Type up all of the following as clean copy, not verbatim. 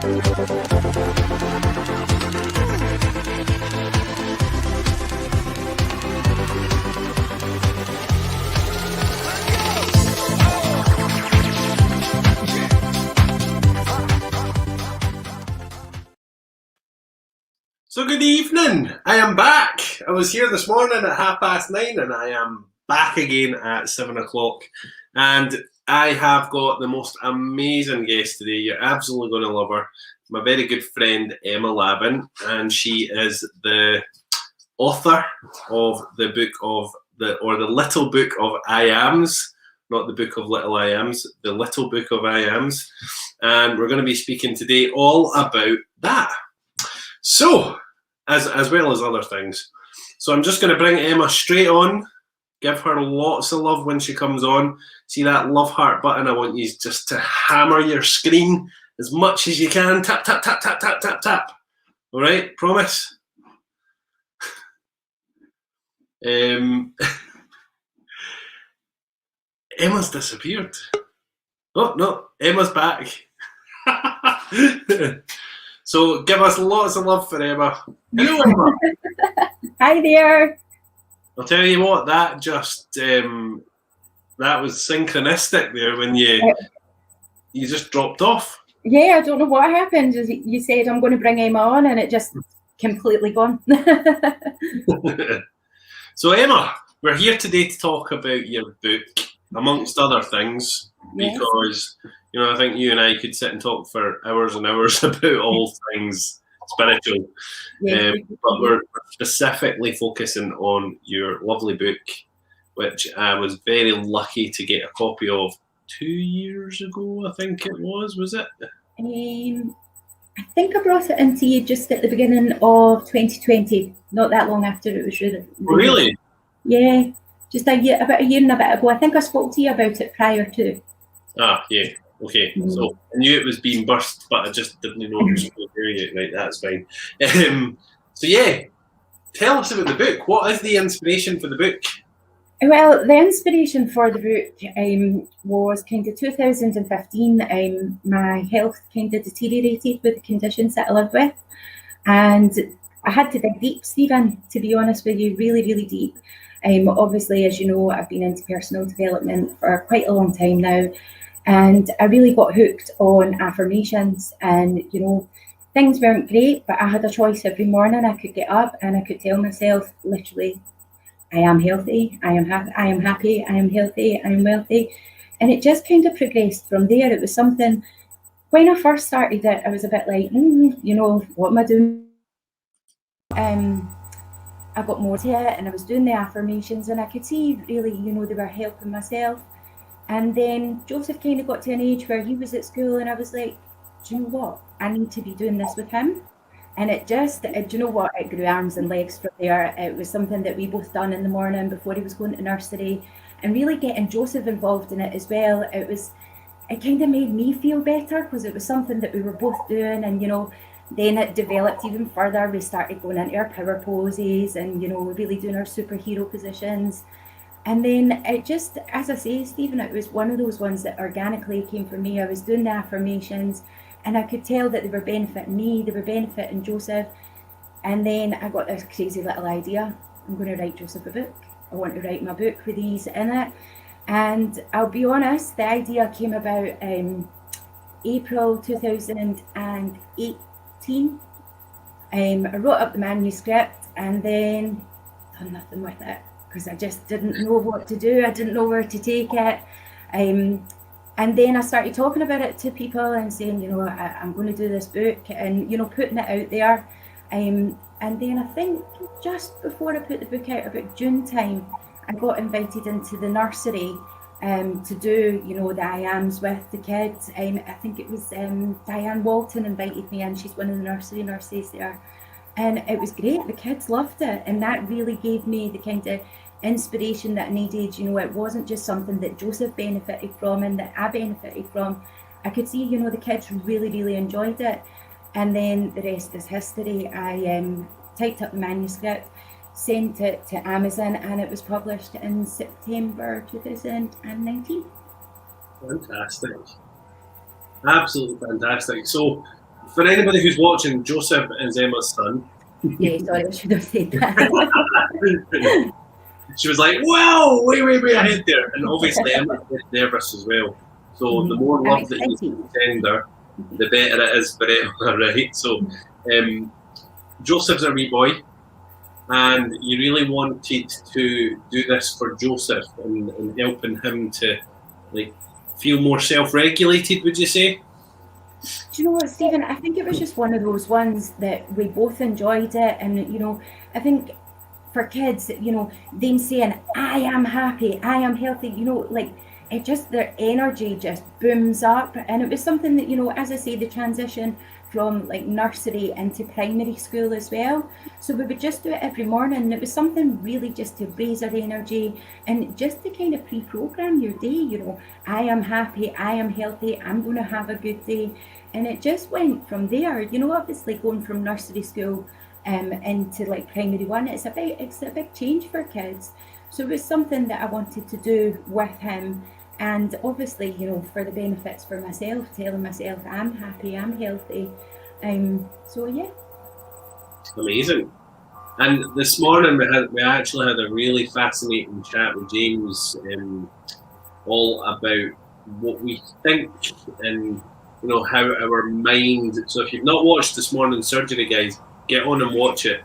So good evening. I am back. I was here this morning at 9:30 and I am back again at 7 o'clock. And I have got the most amazing guest today. You're absolutely going to love her. My very good friend Emma Lavin, and she is the author of the book of the Little Book of I Ams, not the Book of Little I Ams, the Little Book of I Ams. And we're going to be speaking today all about that. So, as well as other things. So I'm just going to bring Emma straight on, give her lots of love when she comes on. See that love heart button? I want you just to hammer your screen as much as you can. Tap, tap, tap, tap, tap, tap, tap. All right, promise? Emma's disappeared. Oh, no, Emma's back. So give us lots of love for Emma. Hello, Emma. Hi there. I'll tell you what, that just that was synchronistic there when you just dropped off. Yeah, I don't know what happened. You said I'm going to bring Emma on, and it just completely gone. So Emma, we're here today to talk about your book, amongst other things, because I think you and I could sit and talk for hours and hours about all things spiritual. But we're specifically focusing on your lovely book, which I was very lucky to get a copy of 2 years ago, I think it was it? I think I brought it into you just at the beginning of 2020, not that long after it was released. Really? Yeah, just about a year and a bit ago. I think I spoke to you about it prior to. Ah, yeah. Okay, so I knew it was being burst, but I just didn't know it was doing it. Right, that's fine. So yeah, tell us about the book. What is the inspiration for the book? Well, the inspiration for the book was kind of 2015. My health kind of deteriorated with the conditions that I live with, and I had to dig deep, Stephen, to be honest with you, really, really deep. Obviously, as you know, I've been into personal development for quite a long time now. And I really got hooked on affirmations, and things weren't great, but I had a choice every morning. I could get up and I could tell myself literally, I am healthy, I am happy, I am healthy, I am wealthy. And it just kind of progressed from there. It was something, when I first started it, I was a bit like, what am I doing? I got more to it, and I was doing the affirmations, and I could see really, they were helping myself. And then Joseph kind of got to an age where he was at school, and I was like, do you know what? I need to be doing this with him. And it just, do you know what? It grew arms and legs from there. It was something that we both done in the morning before he was going to nursery, and really getting Joseph involved in it as well. It kind of made me feel better because it was something that we were both doing, and then it developed even further. We started going into our power poses and really doing our superhero positions. And then it just, as I say, Stephen, it was one of those ones that organically came from me. I was doing the affirmations, and I could tell that they were benefiting me, they were benefiting Joseph. And then I got this crazy little idea. I'm going to write Joseph a book. I want to write my book with these in it. And I'll be honest, the idea came about April 2018. I wrote up the manuscript and then done nothing with it, because I just didn't know what to do. I didn't know where to take it. And then I started talking about it to people and saying, I'm going to do this book, and, putting it out there. And then I think just before I put the book out, about June time, I got invited into the nursery to do, the I Ams with the kids. I think it was Diane Walton invited me in. She's one of the nursery nurses there. And it was great. The kids loved it. And that really gave me the kind of inspiration that I needed. It wasn't just something that Joseph benefited from and that I benefited from. I could see, the kids really, really enjoyed it. And then the rest is history. I typed up the manuscript, sent it to Amazon, and it was published in September 2019. Fantastic. Absolutely fantastic. So for anybody who's watching, Joseph is Emma's son. Yeah, sorry, I should have said that. She was like, "Wow, way ahead there," and obviously Emma's nervous as well. So the more love that you send her, the better it is for Emma, right? So Joseph's a wee boy, and you really wanted to do this for Joseph and helping him to like feel more self-regulated, would you say? Do you know what, Stephen? I think it was just one of those ones that we both enjoyed it, and you know, I think for kids, you know, them saying, "I am happy, I am healthy," you know, like it just their energy just booms up, and it was something that, you know, as I say, the transition from like nursery into primary school as well. So we would just do it every morning, and it was something really just to raise our energy and just to kind of pre-program your day. You know, I am happy, I am healthy, I'm going to have a good day, and it just went from there. You know, obviously going from nursery school into like primary one, it's a big change for kids. So it was something that I wanted to do with him. And obviously, you know, for the benefits for myself, telling myself I'm happy, I'm healthy. So yeah. Amazing. And this morning we actually had a really fascinating chat with James, all about what we think and, you know, how our mind. So if you've not watched this morning's surgery, guys, get on and watch it.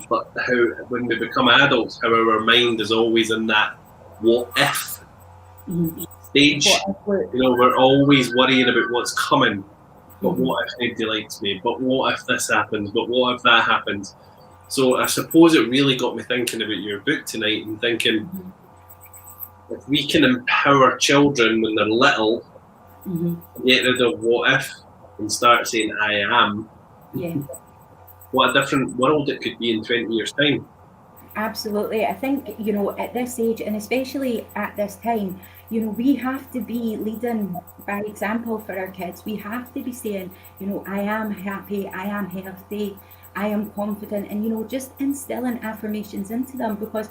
But how when we become adults, how our mind is always in that what if stage. You know, we're always worrying about what's coming. But what if nobody likes me? But what if this happens? But what if that happens? So I suppose it really got me thinking about your book tonight and thinking, if we can empower children when they're little, get rid of what if and start saying I am, what a different world it could be in 20 years' time. Absolutely. I think, you know, at this age, and especially at this time, you know, we have to be leading by example for our kids. We have to be saying, you know, I am happy, I am healthy, I am confident, and, you know, just instilling affirmations into them, because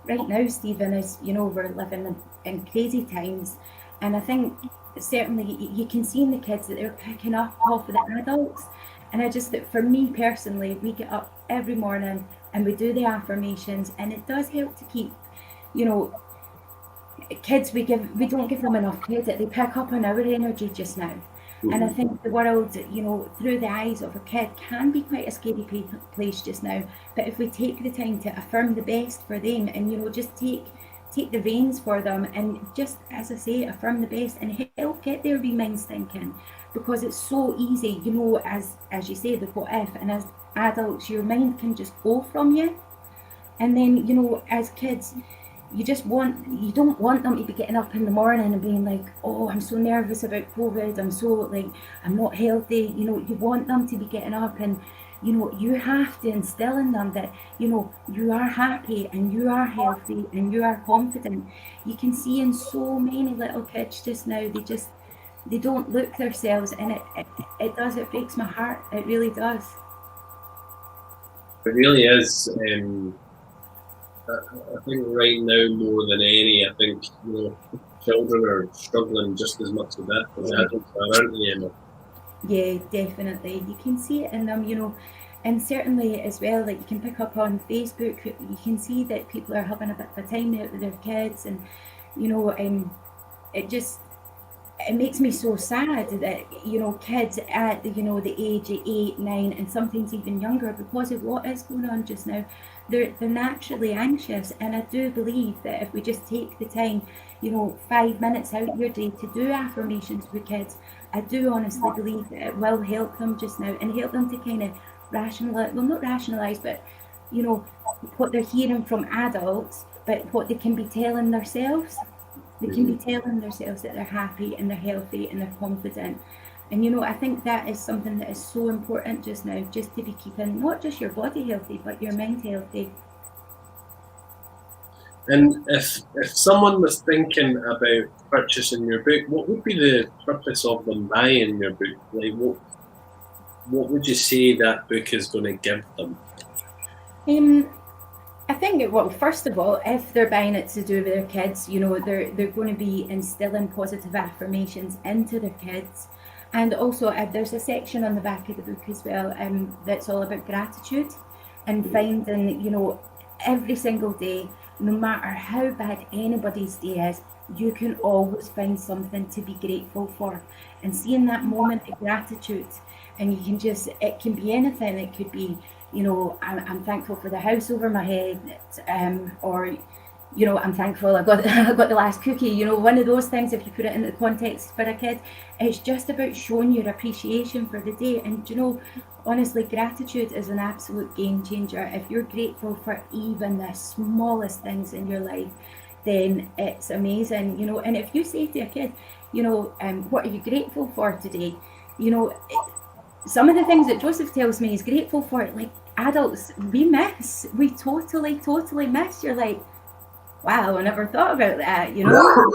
right now, Stephen, is, you know, we're living in crazy times. And I think certainly you can see in the kids that they're picking up off of the adults. And I just, for me personally, we get up every morning and we do the affirmations, and it does help to keep, you know, kids, we don't give them enough credit. They pick up on our energy just now. And I think the world, you know, through the eyes of a kid can be quite a scary place just now. But if we take the time to affirm the best for them, and, you know, just take the reins for them, and just, as I say, affirm the best and help get their wee minds thinking, because it's so easy, you know, as you say, the what if, and as adults, your mind can just go from you. And then, you know, as kids, you don't want them to be getting up in the morning and being like, oh, I'm so nervous about COVID, I'm not healthy. You know, you want them to be getting up, and, you know, you have to instill in them that, you know, you are happy and you are healthy and you are confident. You can see in so many little kids just now, they don't look themselves, and it breaks my heart. It really does. It really is. I think right now more than any, I think, you know, children are struggling just as much with that as adults are, aren't they, Emma? Yeah, definitely. You can see it in them, you know, and certainly as well, like you can pick up on Facebook, you can see that people are having a bit of a time out with their kids, and, you know, it makes me so sad that, you know, kids at the, you know, the age of 8, 9, and sometimes even younger, because of what is going on just now, they're naturally anxious. And I do believe that if we just take the time, you know, 5 minutes out of your day to do affirmations with kids, I do honestly believe that it will help them just now, and help them to kind of not rationalize, but, you know, what they're hearing from adults, but what they can be telling themselves. They can be telling themselves that they're happy and they're healthy and they're confident. And, you know, I think that is something that is so important just now, just to be keeping not just your body healthy, but your mind healthy. And if someone was thinking about purchasing your book, what would be the purpose of them buying your book? Like, what would you say that book is going to give them? I think, well, first of all, if they're buying it to do with their kids, you know, they're going to be instilling positive affirmations into their kids. And also, there's a section on the back of the book as well that's all about gratitude and finding, you know, every single day, no matter how bad anybody's day is, you can always find something to be grateful for. And seeing that moment of gratitude, and you can just, it can be anything. It could be, you know, I'm thankful for the house over my head, or, you know, I'm thankful I got I got the last cookie. You know, one of those things, if you put it in the context for a kid, it's just about showing your appreciation for the day. And, you know, honestly, gratitude is an absolute game changer. If you're grateful for even the smallest things in your life, then it's amazing, you know. And if you say to a kid, you know, what are you grateful for today? You know, some of the things that Joseph tells me he's grateful for, like adults, we totally miss. You're like, wow, I never thought about that, you know?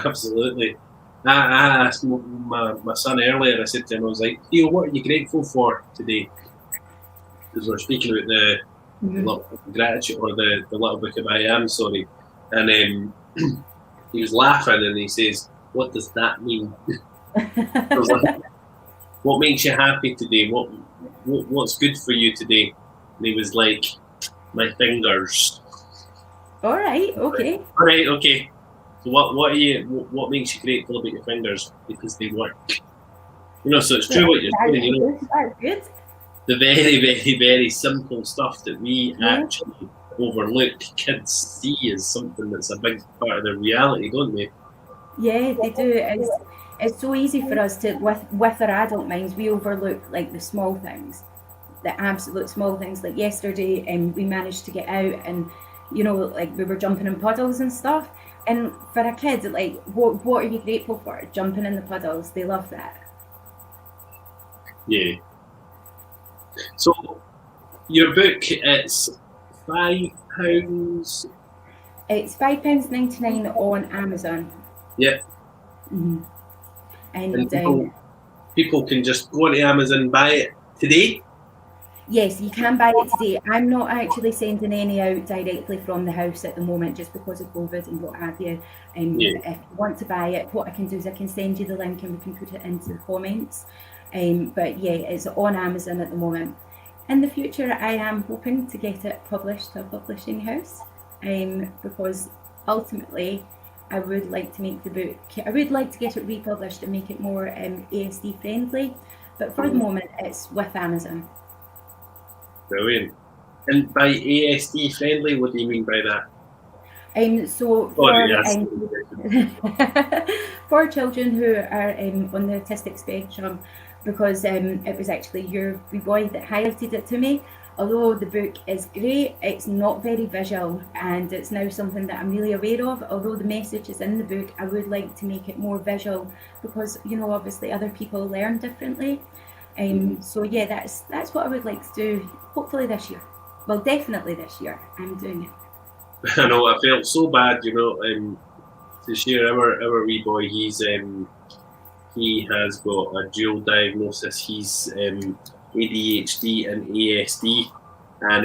Absolutely. I asked my son earlier, I said to him, I was like, Theo, what are you grateful for today? Because we're speaking about the gratitude, or the little book of I Am, sorry. And he was laughing and he says, what does that mean? I was like, what makes you happy today? What's good for you today? And he was like, my fingers. All right, okay. So what makes you grateful about your fingers? Because they work. You know, so it's true what you're saying, you know. That's good. The very, very, very simple stuff that we actually overlook, kids see as something that's a big part of their reality, don't they? Yeah, they do. It's so easy for us to, with our adult minds, we overlook like the small things, the absolute small things. Like yesterday, we managed to get out, and you know, like we were jumping in puddles and stuff. And for a kid, like, what are you grateful for? Jumping in the puddles, they love that. Yeah. So your book, it's £5. It's £5.99 on Amazon. Yeah. Mm-hmm. And people can just go onto Amazon and buy it today? Yes, you can buy it today. I'm not actually sending any out directly from the house at the moment, just because of COVID and what have you. If you want to buy it, what I can do is I can send you the link and we can put it into the comments. But yeah, it's on Amazon at the moment. In the future, I am hoping to get it published to a publishing house, because ultimately I would like to make the book, I would like to get it republished and make it more ASD friendly. But for the moment, it's with Amazon. Brilliant. And by ASD friendly, what do you mean by that? So for children who are on the autistic spectrum, because it was actually your wee boy that highlighted it to me. Although the book is great, it's not very visual, and it's now something that I'm really aware of. Although the message is in the book, I would like to make it more visual, because, you know, obviously other people learn differently. So yeah, that's what I would like to do, hopefully this year. Well, definitely this year, I'm doing it. I know, I felt so bad, you know, to share our wee boy. He has got a dual diagnosis. He's ADHD and ASD, and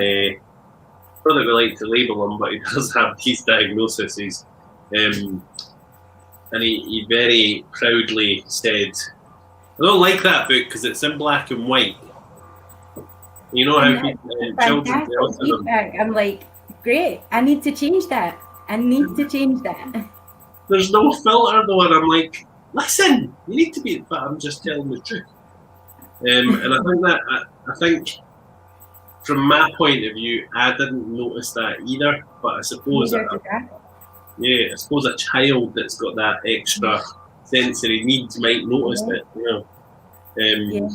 not that we like to label him, but he does have these diagnoses. And he very proudly said, I don't like that book because it's in black and white. You know how children tell them. I'm like, great, I need to change that. There's no filter though, and I'm like, listen, you need to be, but I'm just telling the truth. And I think from my point of view, I didn't notice that either. But I suppose I suppose a child that's got that extra sensory needs might notice it, you know. And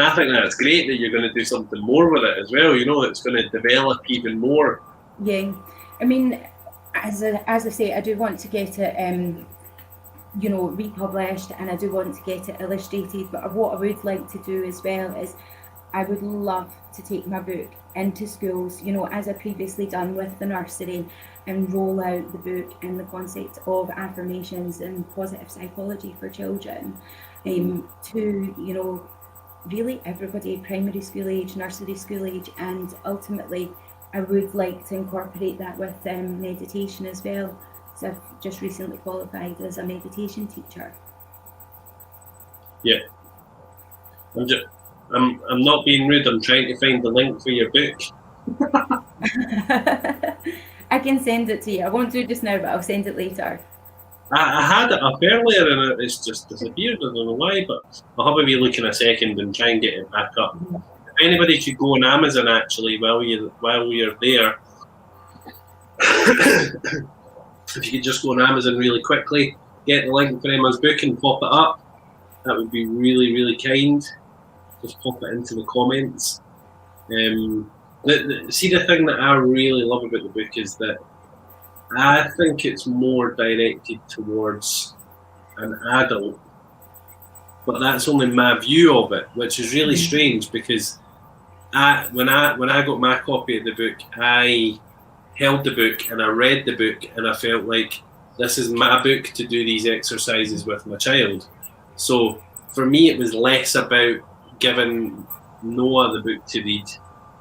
I think that's great that you're going to do something more with it as well. You know, it's going to develop even more. Yeah, I mean, as I say, I do want to get it, you know, republished, and I do want to get it illustrated. But what I would like to do as well is, I would love to take my book into schools, you know, as I previously done with the nursery, and roll out the book and the concept of affirmations and positive psychology for children, to, you know, really everybody, primary school age, nursery school age, and ultimately I would like to incorporate that with meditation as well. So I've just recently qualified as a meditation teacher. Yeah. I'm not being rude. I'm trying to find the link for your book. I can send it to you. I won't do it just now, but I'll send it later. I had it up earlier and it's just disappeared. I don't know why, but I'll have a wee look in a second and try and get it back up. If anybody could go on Amazon actually while you're there, if you could just go on Amazon really quickly, get the link for Emma's book and pop it up, that would be really, really kind. Just pop it into the comments. See, the thing that I really love about the book is that I think it's more directed towards an adult, but that's only my view of it, which is really strange because when I got my copy of the book, I held the book and I read the book and I felt like this is my book to do these exercises with my child. So for me, it was less about giving Noah the book to read,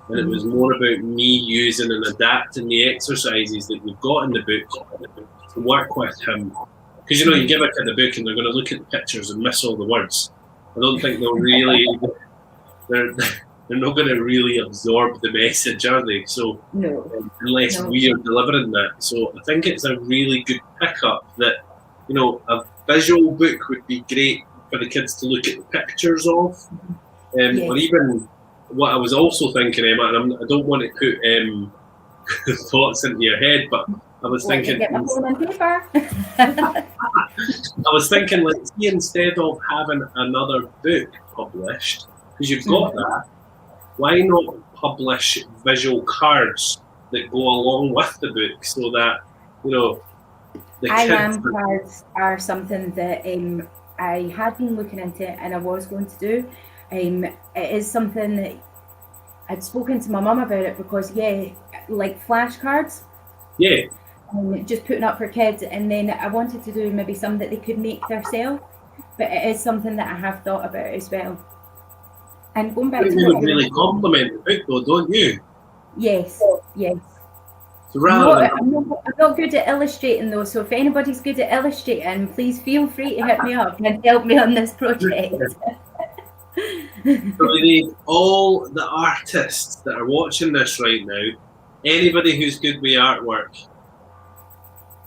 and it was more about me using and adapting the exercises that we've got in the book to work with him. Because you give a kid a book and they're going to look at the pictures and miss all the words. I don't think they'll really, they're not going to really absorb the message, are they? So unless we are delivering that. So I think it's a really good pickup that, a visual book would be great for the kids to look at the pictures of. Or even what I was also thinking, Emma, and I don't want to put thoughts into your head, but I was thinking. Get my phone on paper. I was thinking, like, see, instead of having another book published, because you've got that, why not publish visual cards that go along with the book so that, the kids. Cards are something that I had been looking into and I was going to do. It is something that I'd spoken to my mum about it because, like flashcards. Yeah. Just putting up for kids, and then I wanted to do maybe some that they could make themselves, but it is something that I have thought about as well. And going back to you really compliment the book, though, don't you? Yes. So I'm not good at illustrating, though. So if anybody's good at illustrating, please feel free to hit me up and help me on this project. So we need all the artists that are watching this right now, anybody who's good with artwork,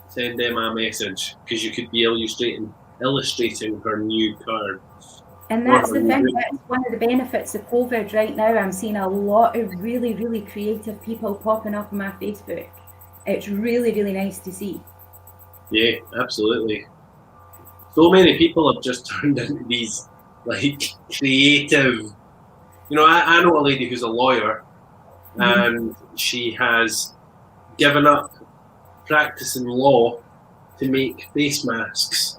send them a message, because you could be illustrating her new cards. And that's the thing, that's one of the benefits of COVID right now. I'm seeing a lot of really, really creative people popping up on my Facebook. It's really, really nice to see. Yeah, absolutely. So many people have just turned into these creative. I know a lady who's a lawyer, and she has given up practicing law to make face masks.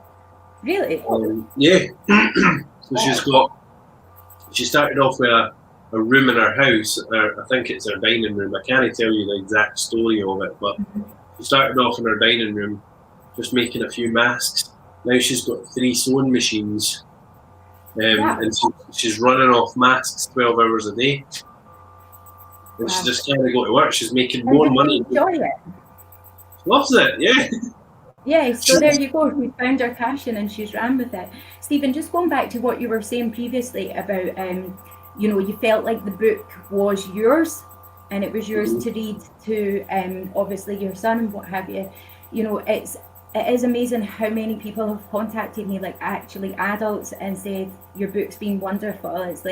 Really? Yeah. So she started off with a room in her house, I think it's her dining room. I can't tell you the exact story of it, but she started off in her dining room just making a few masks. Now she's got 3 sewing machines. And she's running off masks 12 hours a day. And she just can't go to work. She's making more money. Enjoy it. Loves it, yeah. Yeah, so there you go. She found her passion and she's ran with it. Stephen, just going back to what you were saying previously about, you felt like the book was yours and it was yours to read to, obviously, your son and what have you. It is amazing how many people have contacted me, like actually adults, and said your book's been wonderful. It's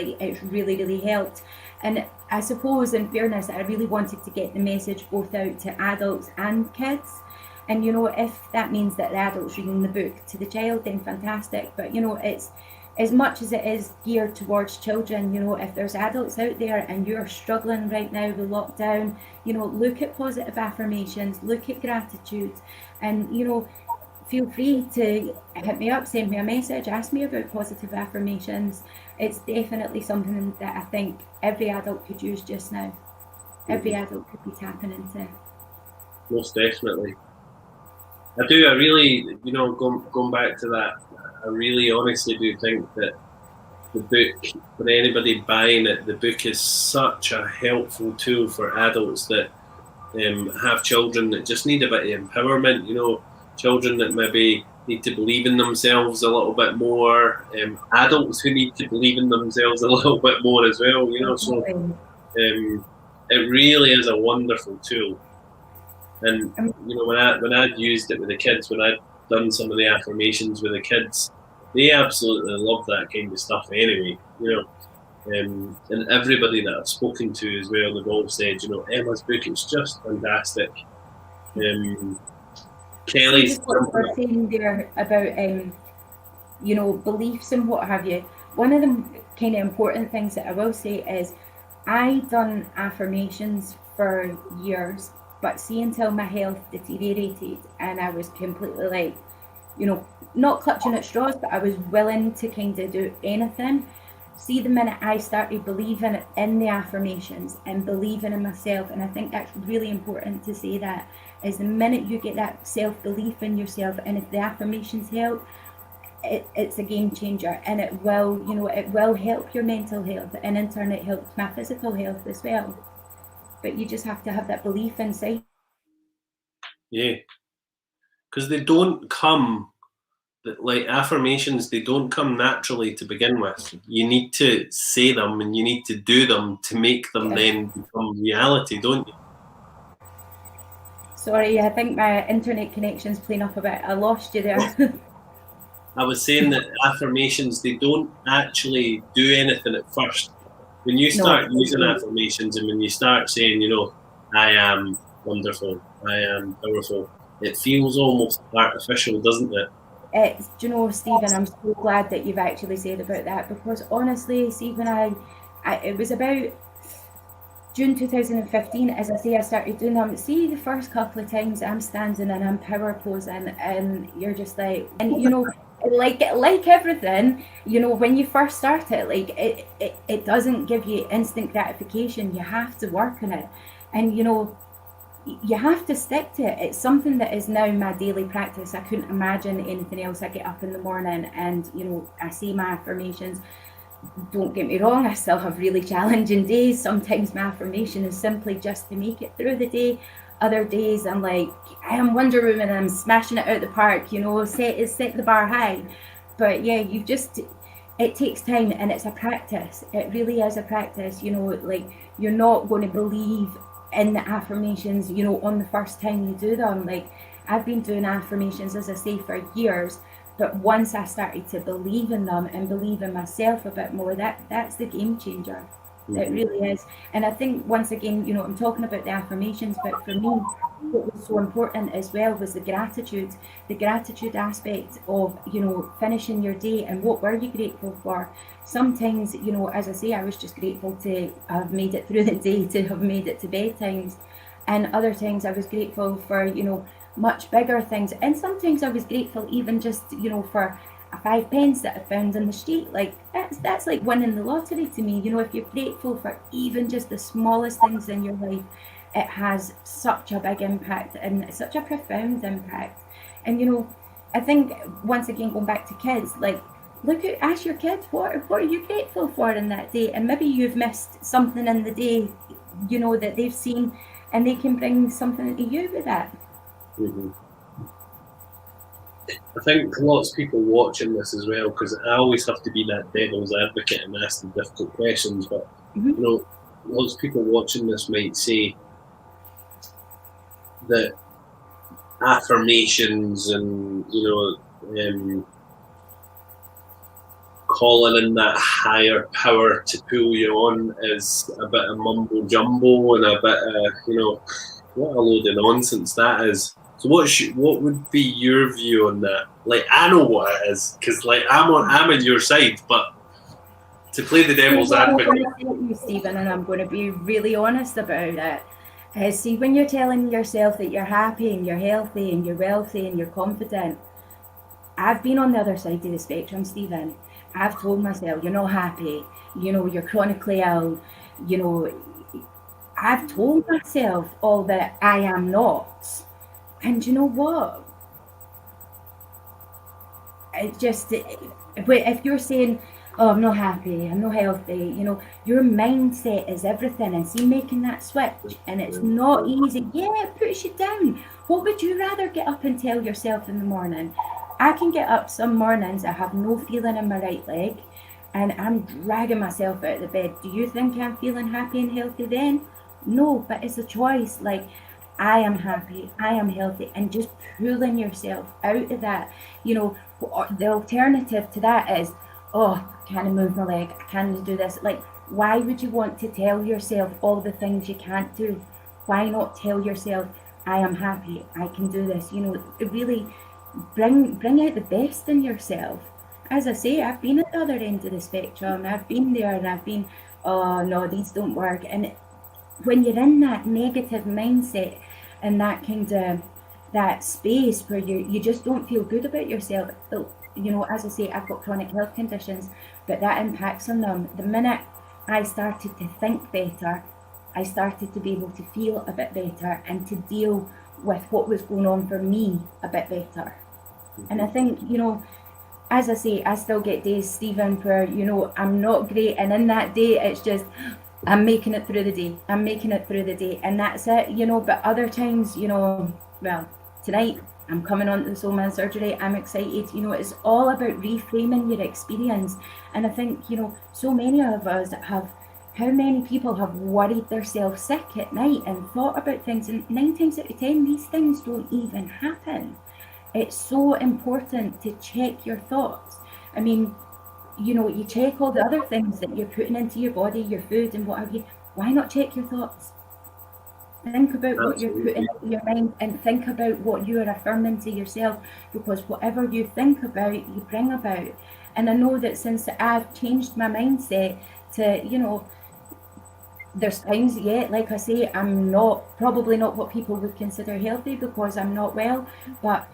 really, really helped. And I suppose, in fairness, I really wanted to get the message both out to adults and kids. And if that means that the adult's reading the book to the child, then fantastic. But it's as much as it is geared towards children. If there's adults out there and you're struggling right now with lockdown, look at positive affirmations, look at gratitude, and feel free to hit me up, send me a message, ask me about positive affirmations. It's definitely something that I think every adult could use just now. Every adult could be tapping into. Most definitely. I really, going back to that, I really honestly do think that the book, for anybody buying it, the book is such a helpful tool for adults that have children that just need a bit of empowerment, children that maybe need to believe in themselves a little bit more. Adults who need to believe in themselves a little bit more as well. So it really is a wonderful tool. And when I'd used it with the kids, when I'd done some of the affirmations with the kids, they absolutely love that kind of stuff anyway. And everybody that I've spoken to as well, they've all said, Emma's book is just fantastic. Kelly's what we're saying there about beliefs and what have you. One of the kind of important things that I will say is I done affirmations for years, but see, until my health deteriorated and I was completely like, not clutching at straws, but I was willing to kind of do anything. See, the minute I started believing in the affirmations and believing in myself, and I think that's really important to say, that is the minute you get that self-belief in yourself, and if the affirmations help, it's a game changer, and it will help your mental health, and in turn it helps my physical health as well. But you just have to have that belief inside. Yeah, because they don't come, like affirmations, they don't come naturally to begin with. You need to say them and you need to do them to make them then become reality, don't you? Sorry, I think my internet connection's playing up a bit. I lost you there. I was saying that affirmations, they don't actually do anything at first. When you start using affirmations and when you start saying, I am wonderful, I am powerful, it feels almost artificial, doesn't it? Stephen, I'm so glad that you've actually said about that, because honestly, see, when it was about June 2015, as I say, I started doing them. See, the first couple of times I'm standing and I'm power posing, and you're just like, and like everything, when you first start it, like it doesn't give you instant gratification. You have to work on it, and you have to stick to it. It's something that is now my daily practice. I couldn't imagine anything else. I get up in the morning and I say my affirmations. Don't get me wrong, I still have really challenging days. Sometimes my affirmation is simply just to make it through the day. Other days I'm like, I am Wonder Woman and I'm smashing it out the park, set the bar high. But yeah, it takes time, and it's a practice. It really is a practice. Like, you're not going to believe in the affirmations, on the first time you do them. Like, I've been doing affirmations, as I say, for years, but once I started to believe in them and believe in myself a bit more, that's the game changer. It really is. And I think, once again, I'm talking about the affirmations, but for me, what was so important as well was the gratitude aspect of, finishing your day, and what were you grateful for? Sometimes, as I say, I was just grateful to have made it through the day, to have made it to bedtimes. And other times I was grateful for, much bigger things. And sometimes I was grateful even just, for a 5 pence that I found in the street. Like, that's like winning the lottery to me. If you're grateful for even just the smallest things in your life, it has such a big impact and such a profound impact. And I think, once again, going back to kids, like, ask your kids, what are you grateful for in that day? And maybe you've missed something in the day, that they've seen, and they can bring something to you with that. Mm-hmm. I think lots of people watching this as well, because I always have to be that devil's advocate and ask the difficult questions, but lots of people watching this might say that affirmations and calling in that higher power to pull you on is a bit of mumbo jumbo and a bit of what a load of nonsense that is. So what would be your view on that? Like, I know what it is, because like I'm on your side, but to play the devil's advocate. You, Stephen, and I'm going to be really honest about it. See, when you're telling yourself that you're happy and you're healthy and you're wealthy and you're confident, I've been on the other side of the spectrum, Stephen. I've told myself, you're not happy, you're chronically ill, I've told myself all that I am not. And you know what? If you're saying, oh, I'm not happy, I'm not healthy, your mindset is everything. And see, making that switch, and it's not easy. Yeah, it puts you down. What would you rather get up and tell yourself in the morning? I can get up some mornings, I have no feeling in my right leg, and I'm dragging myself out of the bed. Do you think I'm feeling happy and healthy then? No, but it's a choice. Like, I am happy, I am healthy, and just pulling yourself out of that. You know, the alternative to that is, oh, I can't move my leg, I can't do this. Like, why would you want to tell yourself all the things you can't do? Why not tell yourself, I am happy, I can do this? You know, really bring out the best in yourself. As I say, I've been at the other end of the spectrum. I've been there and I've been, oh no, these don't work. And when you're in that negative mindset and that kind of that space where you just don't feel good about yourself, you know, as I say, I've got chronic health conditions, but that impacts on them. The minute I started to think better, I started to be able to feel a bit better and to deal with what was going on for me a bit better. And I think, you know, as I say, I still get days, Stephen, where, you know, I'm not great. And in that day, it's just, I'm making it through the day. I'm making it through the day. And that's it, you know. But other times, you know, well, tonight, I'm coming on to the Soul Man surgery. I'm excited. You know, it's all about reframing your experience. And I think, you know, so many of us have, how many people have worried themselves sick at night and thought about things? And 9 times out of 10, these things don't even happen. It's so important to check your thoughts. I mean, you know, you check all the other things that you're putting into your body, your food and what have you. Why not check your thoughts? Think about what you're putting into your mind and think about what you are affirming to yourself, because whatever you think about, you bring about. And I know that since I've changed my mindset to, you know, there's times, yeah, like I say, I'm probably not what people would consider healthy because I'm not well, but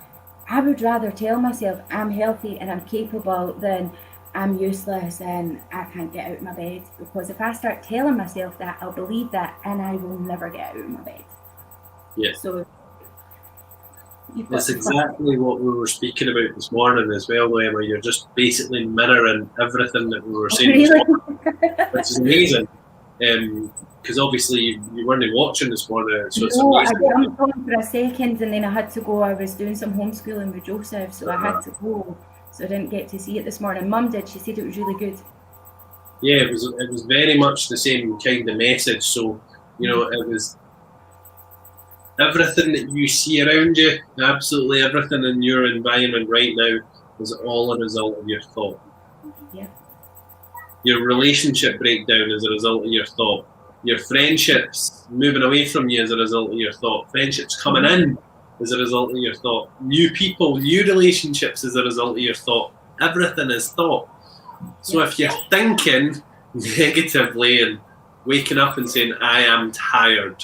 I would rather tell myself I'm healthy and I'm capable than I'm useless and I can't get out of my bed. Because if I start telling myself that, I'll believe that and I will never get out of my bed. Yeah. So that's exactly what we were speaking about this morning as well, Emma. You're just basically mirroring everything that we were saying, really? Which is amazing. Because obviously you weren't watching this morning, so it's no, amazing. I jumped on for a second and then I had to go. I was doing some homeschooling with Joseph, so I had to go. So I didn't get to see it this morning. Mum did. She said it was really good. Yeah, it was very much the same kind of message. So, you know, it was everything that you see around you, absolutely everything in your environment right now is all a result of your thought. Yeah. Your relationship breakdown is a result of your thought. Your friendships moving away from you is a result of your thought. Friendships coming in is a result of your thought. New people, new relationships is a result of your thought. Everything is thought. So if you're thinking negatively and waking up and saying, I am tired,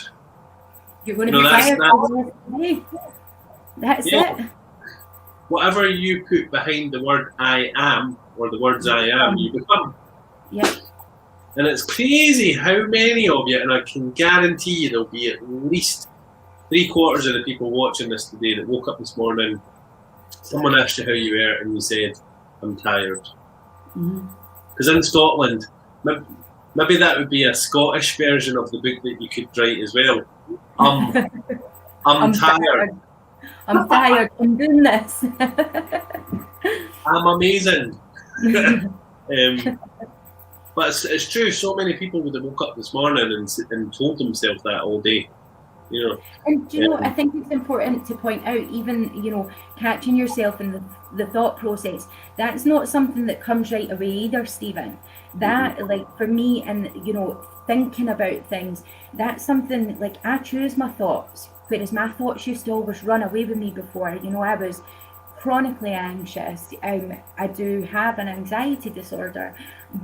you're going to be tired for the day. That's it. Whatever you put behind the word I am or the words I am, you become. Yeah. And it's crazy how many of you, and I can guarantee you there'll be at least 3/4 of the people watching this today that woke up this morning, someone asked you how you were and you said, I'm tired. Because in Scotland, maybe that would be a Scottish version of the book that you could write as well. I'm tired. I'm tired. I'm doing this. I'm amazing. But it's true. So many people would have woke up this morning and told themselves that all day. You know. And you know, I think it's important to point out, even, you know, catching yourself in the thought process, that's not something that comes right away either, Stephen. That, like, for me, and, you know, thinking about things, that's something, like, I choose my thoughts, whereas my thoughts used to always run away with me before. You know, I was chronically anxious. I do have an anxiety disorder,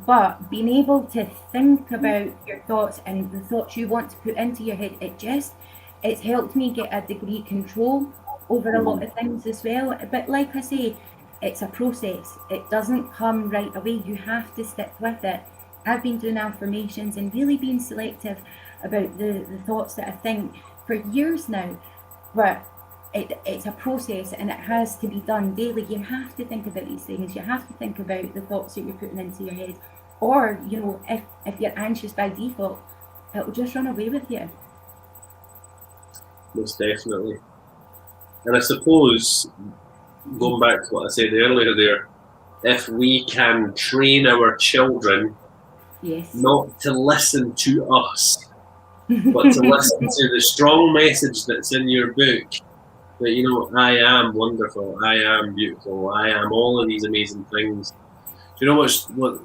but being able to think about your thoughts and the thoughts you want to put into your head, it's helped me get a degree of control over a lot of things as well. But like I say, it's a process. It doesn't come right away. You have to stick with it. I've been doing affirmations and really being selective about the thoughts that I think for years now, but it's a process and it has to be done daily. You have to think about these things. You have to think about the thoughts that you're putting into your head. Or, you know, if you're anxious by default, it will just run away with you. Most definitely. And I suppose going back to what I said earlier there, if we can train our children Yes. not to listen to us, but to listen to the strong message that's in your book, that, you know, I am wonderful, I am beautiful, I am all of these amazing things. Do you know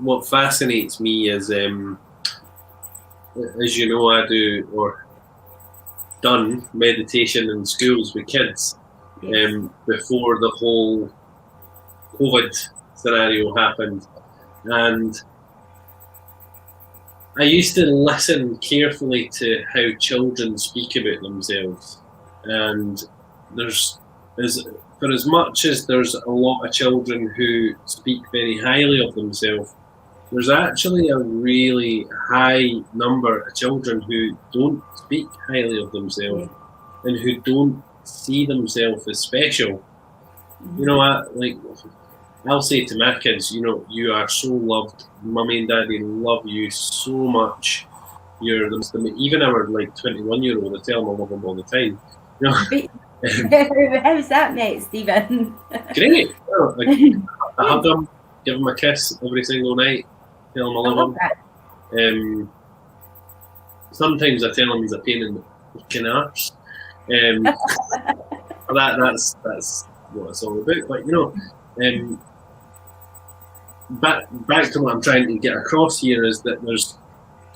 what fascinates me is, as you know, I do or done meditation in schools with kids. Yes. Before the whole COVID scenario happened, and I used to listen carefully to how children speak about themselves, and for as much as there's a lot of children who speak very highly of themselves, there's actually a really high number of children who don't speak highly of themselves and who don't see themselves as special. You know, I'll say to my kids, you know, you are so loved. Mummy and Daddy love you so much. You're even our 21-year-old. I tell them I love them all the time. You know, how's that, mate, Stephen? Great. Well, I hug them, give them a kiss every single night. Tell them I love them. Sometimes I tell them he's a pain in the fucking arse. That's what it's all about. But you know, back to what I'm trying to get across here is that there's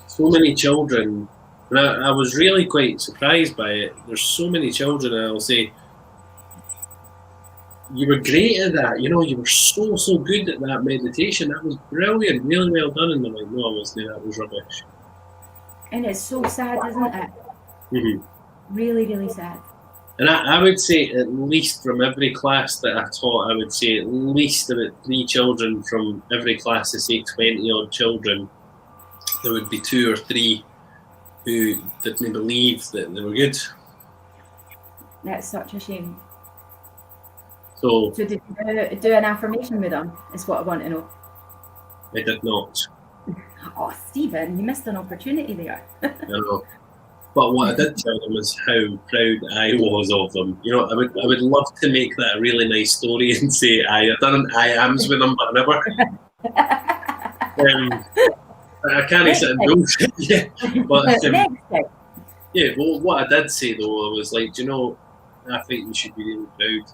so many children, and I was really quite surprised by it. There's so many children, and I'll say, you were great at that, you know, you were so good at that meditation. That was brilliant, really well done. And they're like, no, I wasn't, that was rubbish. And it's so sad, isn't it? Mm-hmm. Really, really sad. And I would say, at least from every class that I taught, I would say at least about 3 children from every class of, say, 20 odd children, there would be 2 or 3 who didn't believe that they were good. That's such a shame. So did you do an affirmation with them, is what I want to know. I did not. Oh, Stephen, you missed an opportunity there. I know. But what I did tell them is how proud I was of them. You know, I would love to make that a really nice story and say I've done I ams with them, but never. I can't sit and bullshit. Yeah, but yeah. Well, what I did say though, I was like, do you know, I think you should be really proud.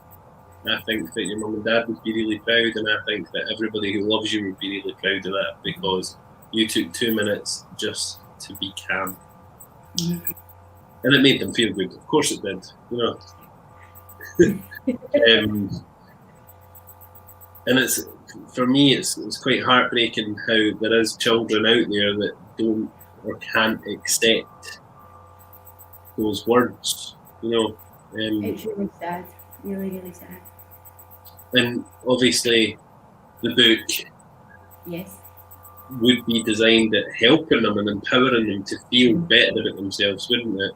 I think that your mum and dad would be really proud, and I think that everybody who loves you would be really proud of that, because you took 2 minutes just to be calm. Mm-hmm. And it made them feel good. Of course it did, you know. And it's, for me, it's quite heartbreaking how there is children out there that don't or can't accept those words, you know. It's really sad, really, really sad. And obviously, the book would be designed at helping them and empowering them to feel better about themselves, wouldn't it?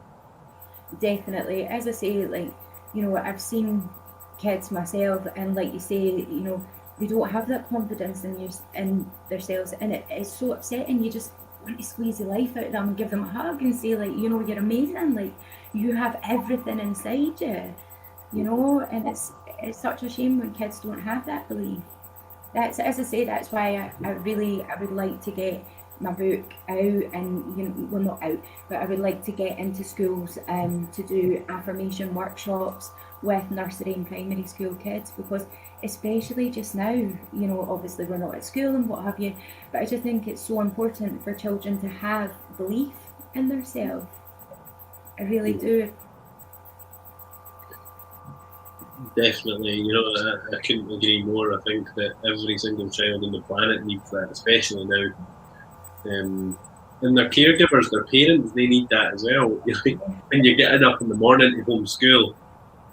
Definitely. As I say, like, you know, I've seen kids myself, and like you say, you know, they don't have that confidence in themselves, and it's so upsetting. You just want to squeeze the life out of them and give them a hug and say, like, you know, you're amazing, like, you have everything inside you, you know. And it's such a shame when kids don't have that belief. That's, as I say, that's why I would like to get my book out, and, you know, well, not out, but I would like to get into schools to do affirmation workshops with nursery and primary school kids, because especially just now, you know, obviously we're not at school and what have you, but I just think it's so important for children to have belief in themselves. I really do. Definitely, you know, I couldn't agree more. I think that every single child on the planet needs that, especially now. And their caregivers, their parents, they need that as well. When you're getting up in the morning to homeschool,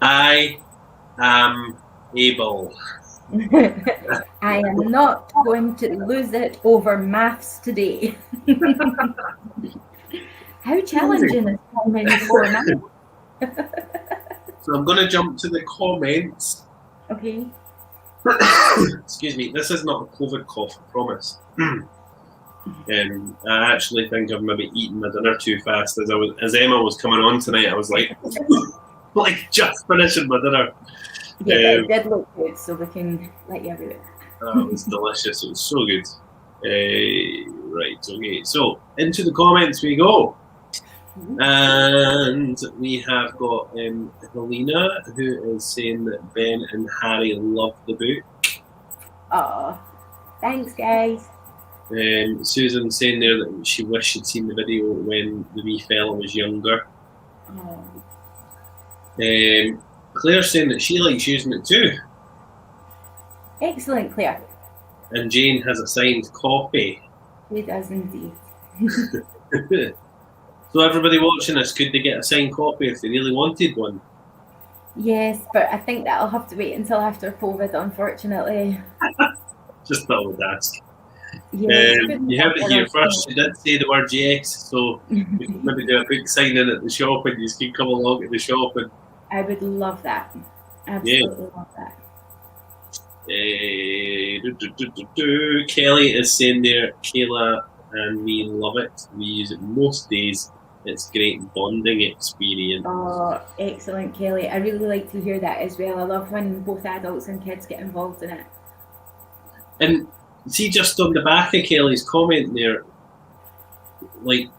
I am able. I am not going to lose it over maths today. How challenging is coming for maths? So I'm going to jump to the comments. Okay. Excuse me, this is not a COVID cough, I promise. I actually think I've maybe eaten my dinner too fast. As Emma was coming on tonight, I was like, just finishing my dinner. Yeah, but it did look good, so we can let you have it. It was delicious. It was so good. Right, okay. So into the comments we go. And we have got Helena, who is saying that Ben and Harry love the book. Oh, thanks, guys. Susan saying there that she wished she'd seen the video when the wee fella was younger. Claire saying that she likes using it too. Excellent, Claire. And Jane has a signed copy. She does indeed. So everybody watching this, could they get a signed copy if they really wanted one? Yes, but I think that'll have to wait until after COVID, unfortunately. Just thought I would ask. Yeah, you heard it here first. She did say the word yes, so we could maybe do a big signing at the shop and you can come along to the shop. And I would love that. Absolutely love that. Kelly is saying there, Kayla and we love it. We use it most days. It's great bonding experience. Oh, excellent, Kelly. I really like to hear that as well. I love when both adults and kids get involved in it. And see, just on the back of Kelly's comment there, like,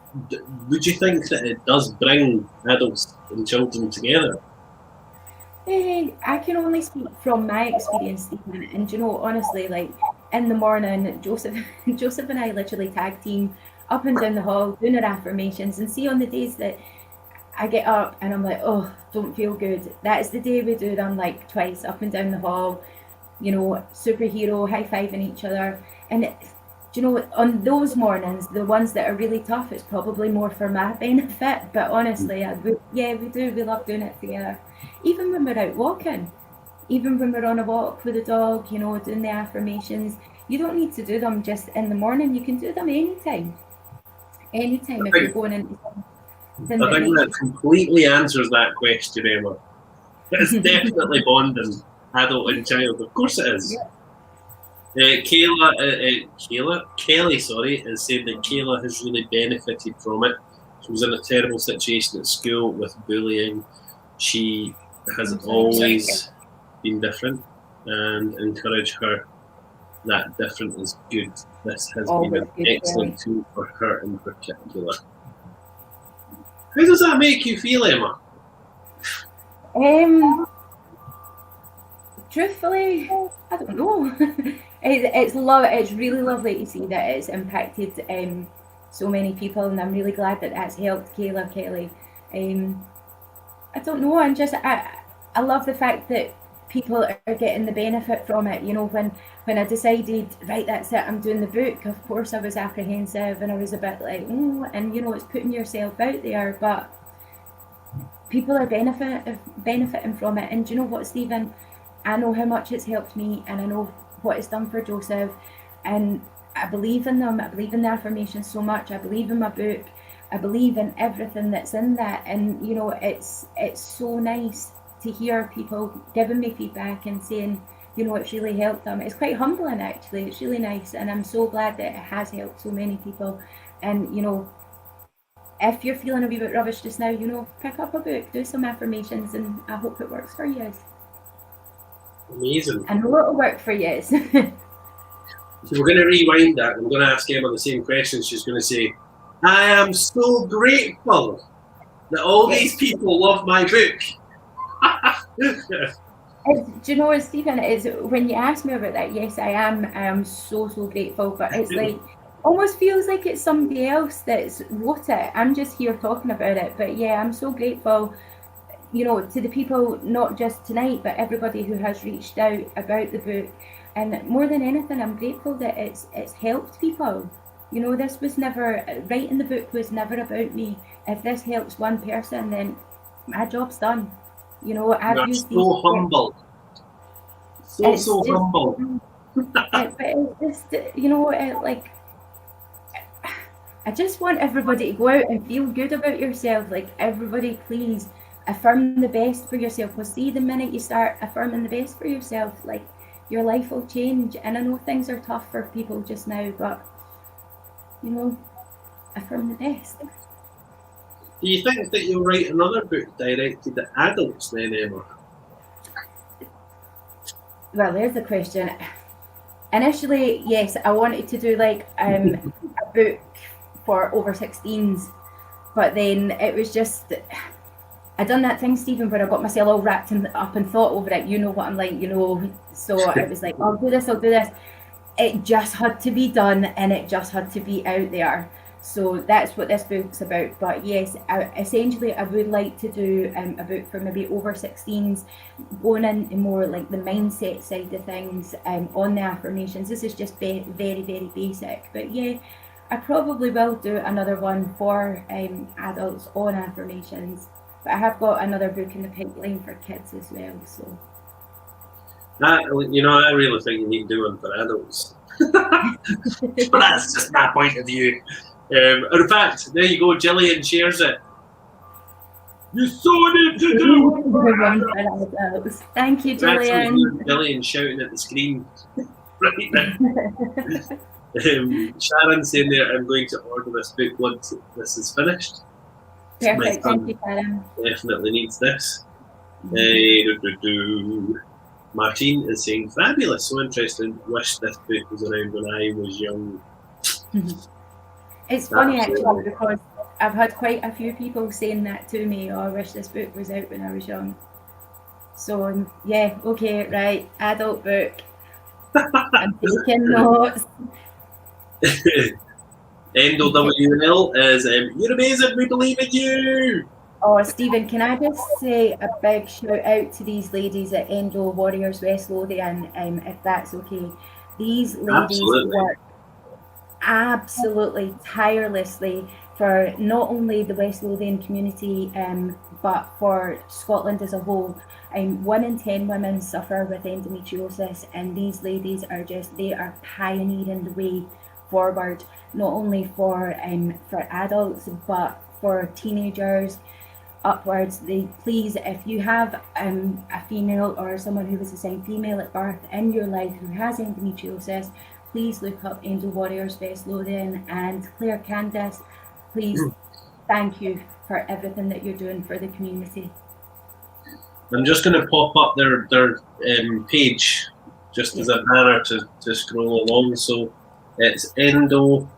would you think that it does bring adults and children together? I can only speak from my experience, Stephen. And you know, honestly, like in the morning, Joseph and I literally tag team up and down the hall doing our affirmations. And see, on the days that I get up and I'm like, oh, don't feel good, that's the day we do them like twice up and down the hall. You know, superhero high-fiving each other. And you know, on those mornings, the ones that are really tough, it's probably more for my benefit. But honestly, we love doing it together. Even when we're out walking, even when we're on a walk with a dog, you know, doing the affirmations, you don't need to do them just in the morning. You can do them anytime. Anytime if you're going into something. I think that completely answers that question, Emma. It's definitely bonding, adult and child. Of course it is. Yeah. Kelly, is saying that Kayla has really benefited from it. She was in a terrible situation at school with bullying. She has always been different and encourage her that different is good. This has been an excellent tool for her in particular. How does that make you feel, Emma? Truthfully, I don't know. It's really lovely to see that it's impacted so many people, and I'm really glad that that's helped Kayla, Kelly. I don't know. I love the fact that people are getting the benefit from it. You know, when I decided, right, that's it, I'm doing the book, of course I was apprehensive and I was a bit like, and you know, it's putting yourself out there, but people are benefiting from it. And do you know what, Stephen? I know how much it's helped me, and I know what it's done for Joseph, and I believe in them. I believe in the affirmations so much. I believe in my book. I believe in everything that's in that, and you know, it's so nice to hear people giving me feedback and saying, you know, it's really helped them. It's quite humbling, actually. It's really nice, and I'm so glad that it has helped so many people. And you know, if you're feeling a wee bit rubbish just now, you know, pick up a book, do some affirmations, and I hope it works for you. Amazing. I know it'll work for you. So we're going to rewind that. I'm going to ask Emma the same question. She's going to say, I am so grateful that all these people love my book. Do you know what, Stephen, is when you ask me about that, yes, I am so grateful, but it's like, almost feels like it's somebody else that's wrote it. I'm just here talking about it, but yeah, I'm so grateful, you know, to the people, not just tonight, but everybody who has reached out about the book. And more than anything, I'm grateful that it's helped people. You know, this was never, writing the book was never about me. If this helps one person, then my job's done. You know, I've used these. So humble. So humble. But it's just, you know, like, I just want everybody to go out and feel good about yourself. Like, everybody, please affirm the best for yourself. Well, see, the minute you start affirming the best for yourself, like, your life will change. And I know things are tough for people just now, but, you know, affirm the best. Do you think that you'll write another book directed at adults then, Emma? Well, there's the question. Initially, yes, I wanted to do like a book for over 16s, but then it was just I done that thing, Stephen, where I got myself all wrapped up and thought over it. You know what I'm like, you know. So it was like, I'll do this, I'll do this. It just had to be done, and it just had to be out there. So that's what this book's about. But yes, essentially, I would like to do a book for maybe over 16s, going into more like the mindset side of things on the affirmations. This is just very, very basic. But yeah, I probably will do another one for adults on affirmations. But I have got another book in the pipeline for kids as well. So I really think you need to do one for adults. But that's just my point of view. In fact, there you go, Gillian shares it. You so need to do one for adults. Thank you, Gillian. Gillian shouting at the screen right now. Sharon saying there, I'm going to order this book once this is finished. Perfect, thank you, Sharon. Definitely needs this. Martine is saying, fabulous, so interesting. Wish this book was around when I was young. It's funny actually, because I've had quite a few people saying that to me, I wish this book was out when I was young. So yeah, okay, right, adult book. I'm taking notes. Endo WL is, you're amazing, we believe in you. Oh, Stephen, can I just say a big shout out to these ladies at Endo Warriors West Lothian, if that's okay. These ladies work absolutely tirelessly for not only the West Lothian community, but for Scotland as a whole. 1 in 10 women suffer with endometriosis, and these ladies are they are pioneering the way forward, not only for adults, but for teenagers upwards. Please, if you have a female or someone who was assigned female at birth in your life who has endometriosis, please look up Endo Warriors West Lothian. And Claire Candice, please, thank you for everything that you're doing for the community. I'm just going to pop up their page just as a banner to scroll along. So it's Endo.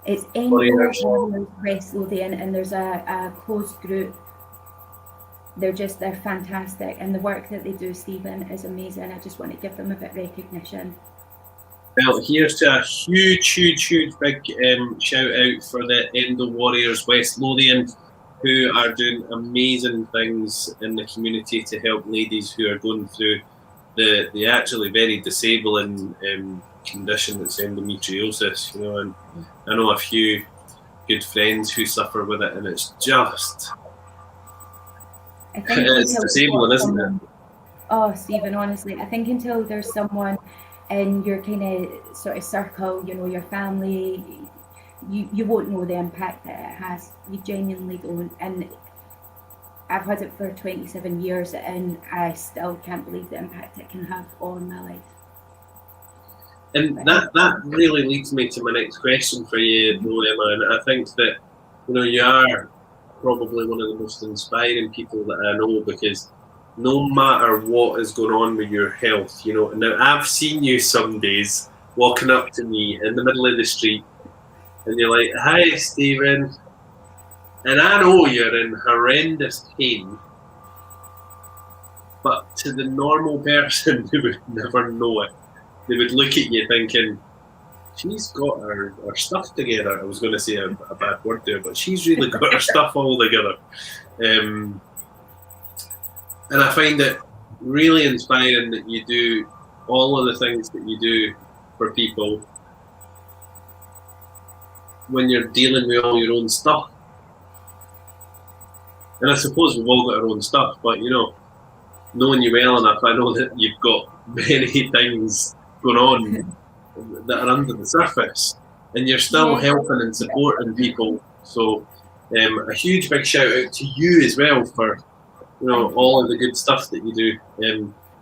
It's Endo Warriors West Lothian, and there's a closed group. They're fantastic, and the work that they do, Stephen, is amazing. I just want to give them a bit of recognition. Well, here's to a huge big shout out for the Endo Warriors West Lothian, who are doing amazing things in the community to help ladies who are going through the actually very disabling condition that's endometriosis, and I know a few good friends who suffer with it, and it's just it's disabling, isn't it? Oh, Stephen, honestly, I think until there's someone in your kind of sort of circle, your family, you won't know the impact that it has. You genuinely don't. And I've had it for 27 years, and I still can't believe the impact it can have on my life. And that really leads me to my next question for you, Emma. And I think that you are probably one of the most inspiring people that I know, because no matter what is going on with your health, now I've seen you some days walking up to me in the middle of the street, and you're like, "Hi, Stephen," and I know you're in horrendous pain, but to the normal person who would never know it, they would look at you thinking, she's got her stuff together. I was going to say a bad word there, but she's really got her stuff all together. And I find it really inspiring that you do all of the things that you do for people when you're dealing with all your own stuff. And I suppose we've all got our own stuff, but knowing you well enough, I know that you've got many things going on that are under the surface, and you're still helping and supporting people. So a huge big shout out to you as well for all of the good stuff that you do.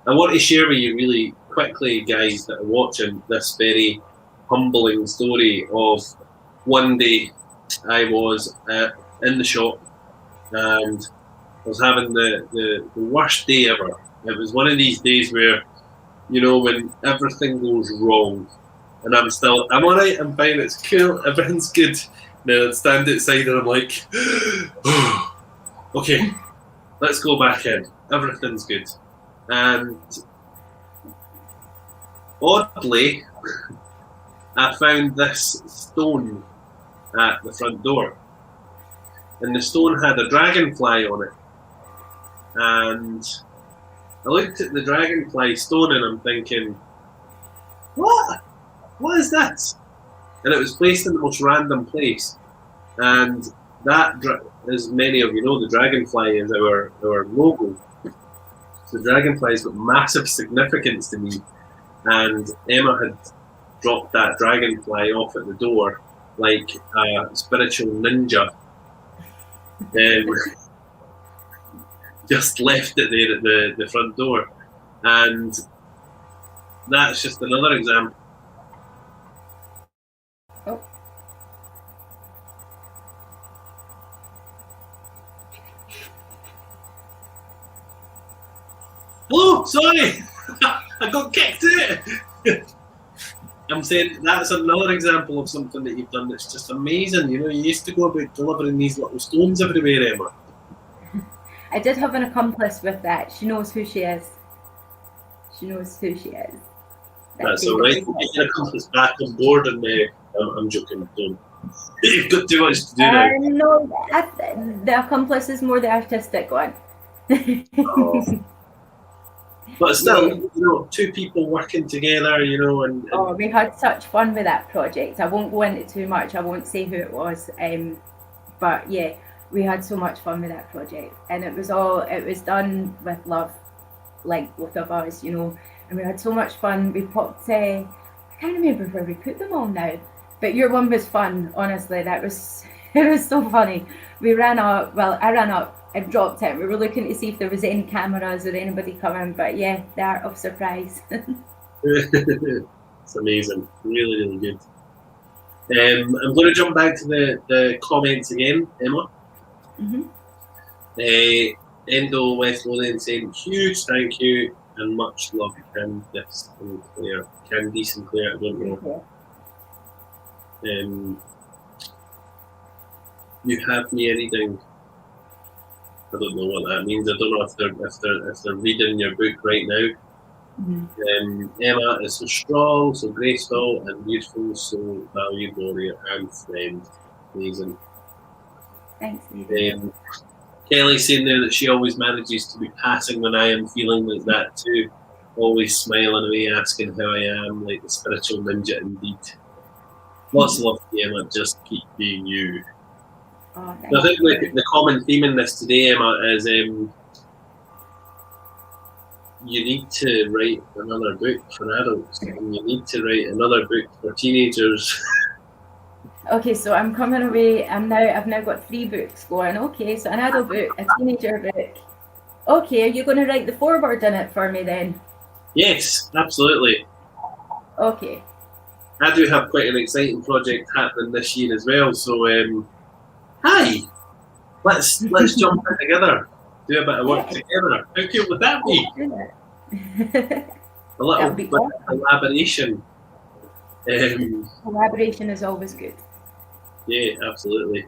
I want to share with you really quickly, guys that are watching, this very humbling story of one day I was in the shop, and I was having the worst day ever. it was one of these days where, you know, when everything goes wrong, and I'm alright, I'm fine, it's cool, everything's good. Then I'd stand outside and I'm like, okay, let's go back in. Everything's good. And oddly, I found this stone at the front door. And the stone had a dragonfly on it. And I looked at the dragonfly stone and I'm thinking, what? What is that? And it was placed in the most random place. And that, as many of you know, the dragonfly is our logo. So the dragonfly's got massive significance to me. And Emma had dropped that dragonfly off at the door like a spiritual ninja. Just left it there at the front door. And that's just another example. Oh. Oh, sorry! I got kicked out! I'm saying that's another example of something that you've done that's just amazing. You know, you used to go about delivering these little stones everywhere, Emma. I did have an accomplice with that. She knows who she is. She knows who she is. That's all right. Get your accomplice back on board, and I'm joking. Don't. You've got too much to do now. No, the accomplice is more the artistic one. Oh. But still, you know, two people working together, you know, and oh, we had such fun with that project. I won't go into too much. I won't say who it was. But yeah, we had so much fun with that project, and it was done with love, like both of us, you know. And we had so much fun. We popped. I can't remember where we put them all now, but your one was fun. Honestly, it was so funny. I ran up. I dropped it. We were looking to see if there was any cameras or anybody coming, but yeah, the art of surprise. It's amazing, really, really good. I'm going to jump back to the comments again, Emma. Mm-hmm. Endo West Lothian saying huge thank you and much love, Candice Sinclair. Candy Sinclair, I don't know. You have me anything. I don't know what that means. I don't know if they're reading your book right now. Mm-hmm. Emma is so strong, so graceful and beautiful, so valued warrior and friend. Amazing. Thanks. Kelly's saying there that she always manages to be passing when I am feeling like that too. Always smiling away, asking how I am, like the spiritual ninja indeed. Lots of love to you, Emma. Just keep being you. Oh, I think like the common theme in this today, Emma, is you need to write another book for adults, and you need to write another book for teenagers. Okay, so I'm coming away. I've now got 3 books going. Okay, so an adult book, a teenager book. Okay, are you going to write the foreword in it for me then? Yes, absolutely. Okay. I do have quite an exciting project happening this year as well. So, hi, let's jump in together, do a bit of work together. How cool would that be? A little bit of collaboration. Collaboration is always good. Yeah, absolutely.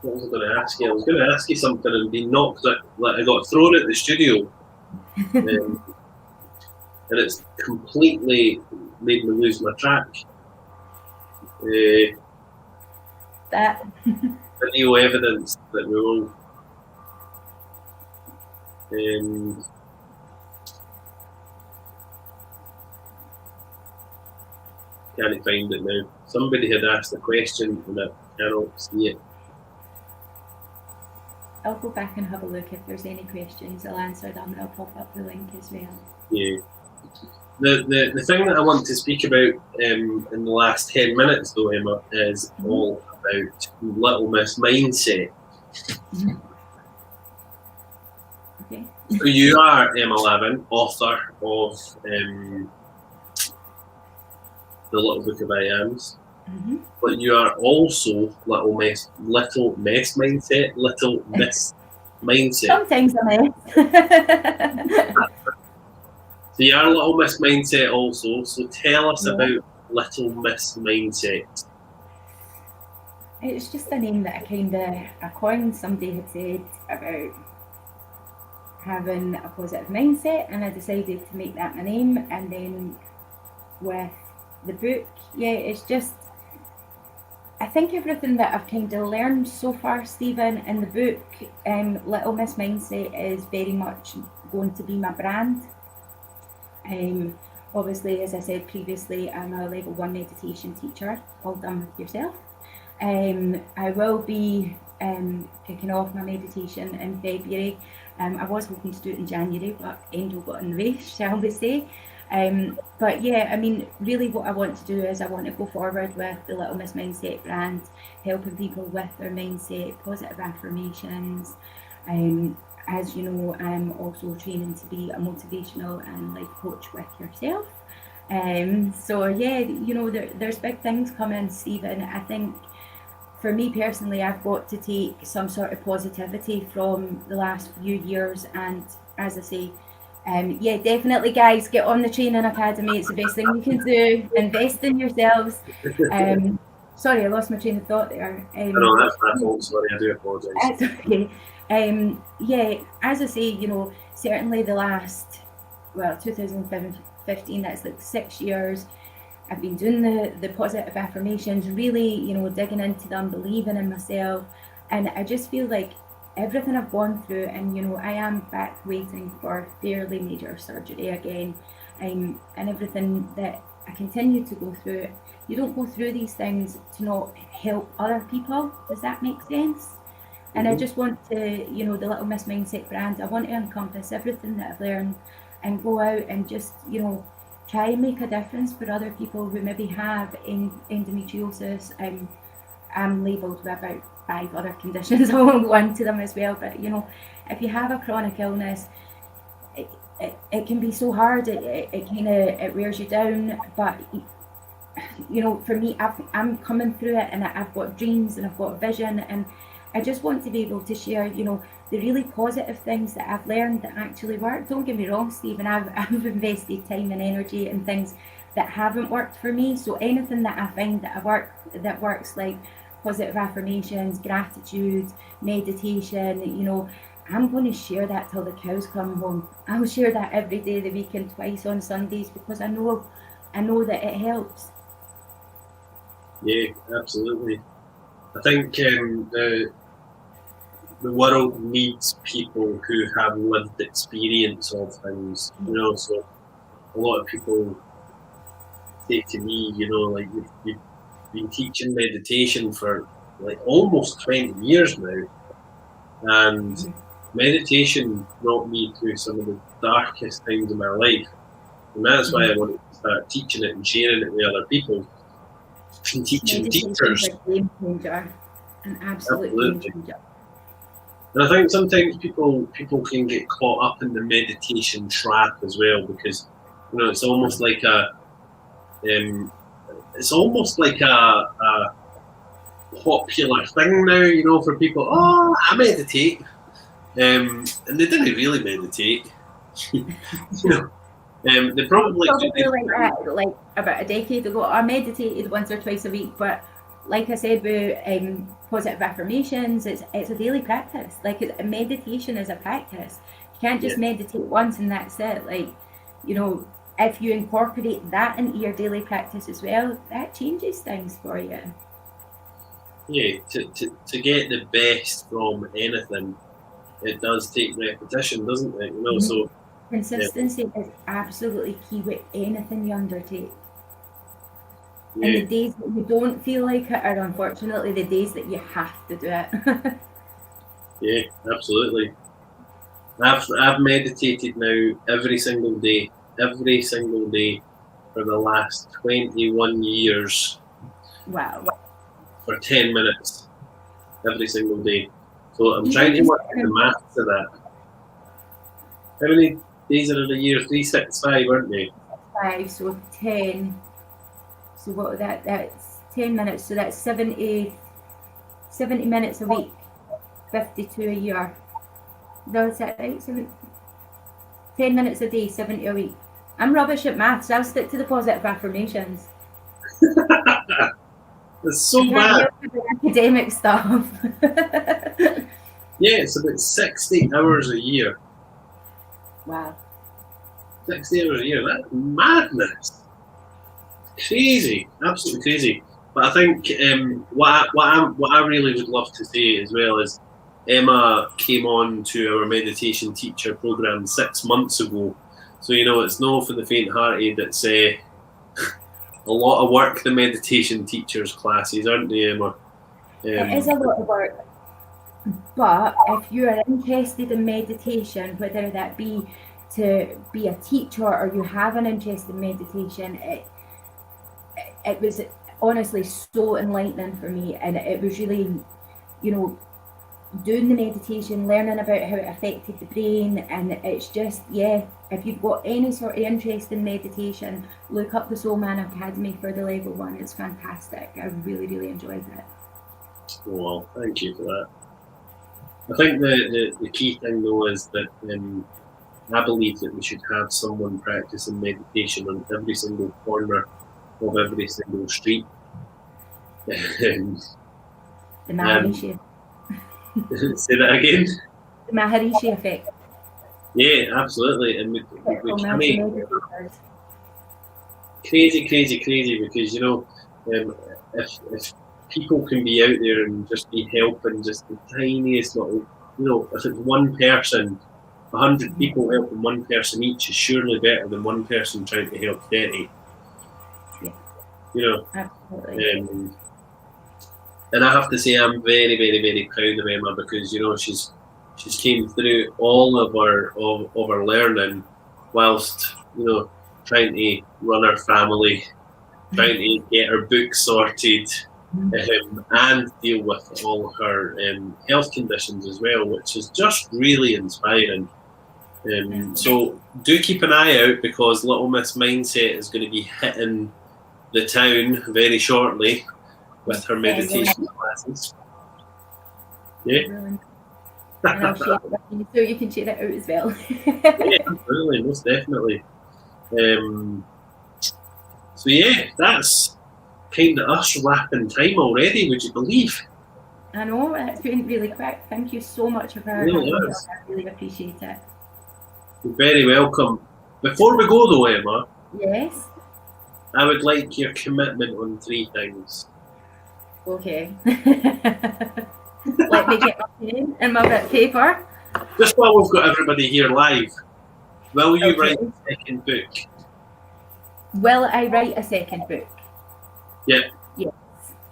What was I going to ask you? I was going to ask you something and be knocked out, like I got thrown at the studio. And it's completely made me lose my track. That video evidence that we all can't find it now. Somebody had asked a question and I cannot see it. I'll go back and have a look. If there's any questions, I'll answer them and I'll pop up the link as well. Yeah. The thing that I want to speak about in the last 10 minutes though, Emma, is all about Little Miss Mindset. Okay. So you are, Emma Lavin, author of The Little Book of I Ams, but you are also Little Miss Mindset, Little Miss mindset. Sometimes a mess. So you are Little Miss Mindset also. So tell us Yeah. about Little Miss Mindset. It's just a name that I coined. Somebody had said about having a positive mindset, and I decided to make that my name. And then with the book, yeah, it's just, I think everything that I've kind of learned so far, Stephen, in the book, Little Miss Mindset is very much going to be my brand. Obviously, as I said previously, I'm a level 1 meditation teacher, all done with yourself. I will be kicking off my meditation in February. I was hoping to do it in January, but Angel got in the way, shall we say. But yeah, I mean, really what I want to do is I want to go forward with the Little Miss Mindset brand, helping people with their mindset, positive affirmations. As you know, I'm also training to be a motivational and life coach with yourself. So yeah, you know, there's big things coming, Stephen. I think for me personally, I've got to take some sort of positivity from the last few years, and as I say, yeah, definitely, guys, get on the training academy. It's the best thing you can do. Invest in yourselves. Sorry, I lost my train of thought there. No, that's my fault. Sorry, I do apologise. That's okay. Yeah, as I say, you know, certainly the last, 2015, that's like 6 years. I've been doing the positive affirmations, really, you know, digging into them, believing in myself. And I just feel like everything I've gone through, and, you know, I am back waiting for fairly major surgery again. And everything that I continue to go through, you don't go through these things to not help other people. Does that make sense? And I just want to, you know, the Little Miss Mindset brand, I want to encompass everything that I've learned and go out and just, you know, try and make a difference for other people who maybe have endometriosis. I'm labelled with about 5 other conditions. I won't go into them as well, but, you know, if you have a chronic illness, it can be so hard. It kind of, it wears you down. But, you know, for me, I'm coming through it, and I've got dreams and I've got vision, and I just want to be able to share, you know, the really positive things that I've learned that actually work. Don't get me wrong, Stephen, I've invested time and energy in things that haven't worked for me. So anything that I find that works, like positive affirmations, gratitude, meditation, you know, I'm going to share that till the cows come home. I'll share that every day of the week and twice on Sundays, because I know that it helps. Yeah, absolutely. I think the world needs people who have lived experience of things, you know. So a lot of people say to me, you know, like, you've been teaching meditation for like almost 20 years now, and meditation brought me through some of the darkest times in my life, and that's why I wanted to start teaching it and sharing it with other people and teaching teachers. A game changer, an absolute game changer. And I think sometimes people can get caught up in the meditation trap as well, because, you know, it's almost like a popular thing now, you know, for people. Oh, I meditate, and they didn't really meditate. You know, they probably like that, like about a decade ago. I meditated once or twice a week, but like I said, with positive affirmations, it's a daily practice. Like, meditation is a practice. You can't just meditate once and that's it. Like, you know, if you incorporate that into your daily practice as well, that changes things for you. Yeah, to get the best from anything, it does take repetition, doesn't it? You know, so consistency is absolutely key with anything you undertake. And the days that you don't feel like it are unfortunately the days that you have to do it. Yeah, absolutely. I've meditated now every single day for the last 21 years. Wow. For 10 minutes every single day. So I'm trying to work out the maths of that. How many days are in a year? 365, aren't they? 5, so 10. So what that's 10 minutes, so that's 70 minutes a week, 52 a year. No, is that right? 10 minutes a day, 70 a week. I'm rubbish at maths. I'll stick to the positive affirmations. It's so I can't bad. help with the academic stuff. Yeah, it's about 60 hours a year. Wow. 60 hours a year. That's madness. Crazy. Absolutely crazy. But I think what I really would love to say as well is Emma came on to our meditation teacher program 6 months ago. So, it's no for the faint-hearted. It's a lot of work, the meditation teachers classes, aren't they, Emma? It is a lot of work. But if you are interested in meditation, whether that be to be a teacher or you have an interest in meditation, it was honestly so enlightening for me, and it was really, doing the meditation, learning about how it affected the brain, and it's just, if you've got any sort of interest in meditation, look up the Soul Man Academy for the level 1. It's fantastic. I really, really enjoyed it. Well, thank you for that. I think the key thing though is that I believe that we should have someone practicing meditation on every single corner of every single street. The Maharishi. Say that again. The Maharishi effect. Yeah, absolutely, and we can make crazy because if people can be out there and just be helping just the tiniest little, if it's one person, 100 people helping one person each is surely better than one person trying to help 30. Absolutely. And I have to say I'm very, very, very proud of Emma because she's came through all of our learning whilst trying to run her family, trying to get her book sorted, and deal with all her health conditions as well, which is just really inspiring. So do keep an eye out because Little Miss Mindset is going to be hitting the town very shortly with her meditation classes. Yeah. And I'll share it with you so you can share it out as well. Yeah, absolutely, most definitely. So yeah, that's kind of us wrapping time already, would you believe? I know, it's been really quick. Thank you so much for having me. I really appreciate it. You're very welcome. Before we go though, Emma. Yes? I would like your commitment on 3 things. Okay. Let me get my pen and my bit of paper. Just while we've got everybody here live, will you write a second book? Will I write a second book? Yeah. Yes.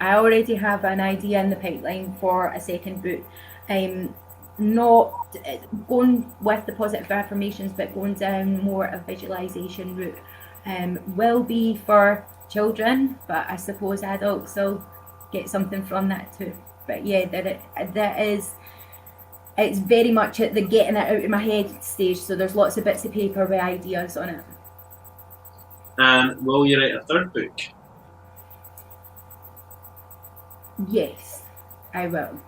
I already have an idea in the pipeline for a second book. I'm not going with the positive affirmations, but going down more a visualization route. Will be for children, but I suppose adults will get something from that too. But yeah, it's very much at the getting it out of my head stage, so there's lots of bits of paper with ideas on it. And will you write a third book? Yes, I will.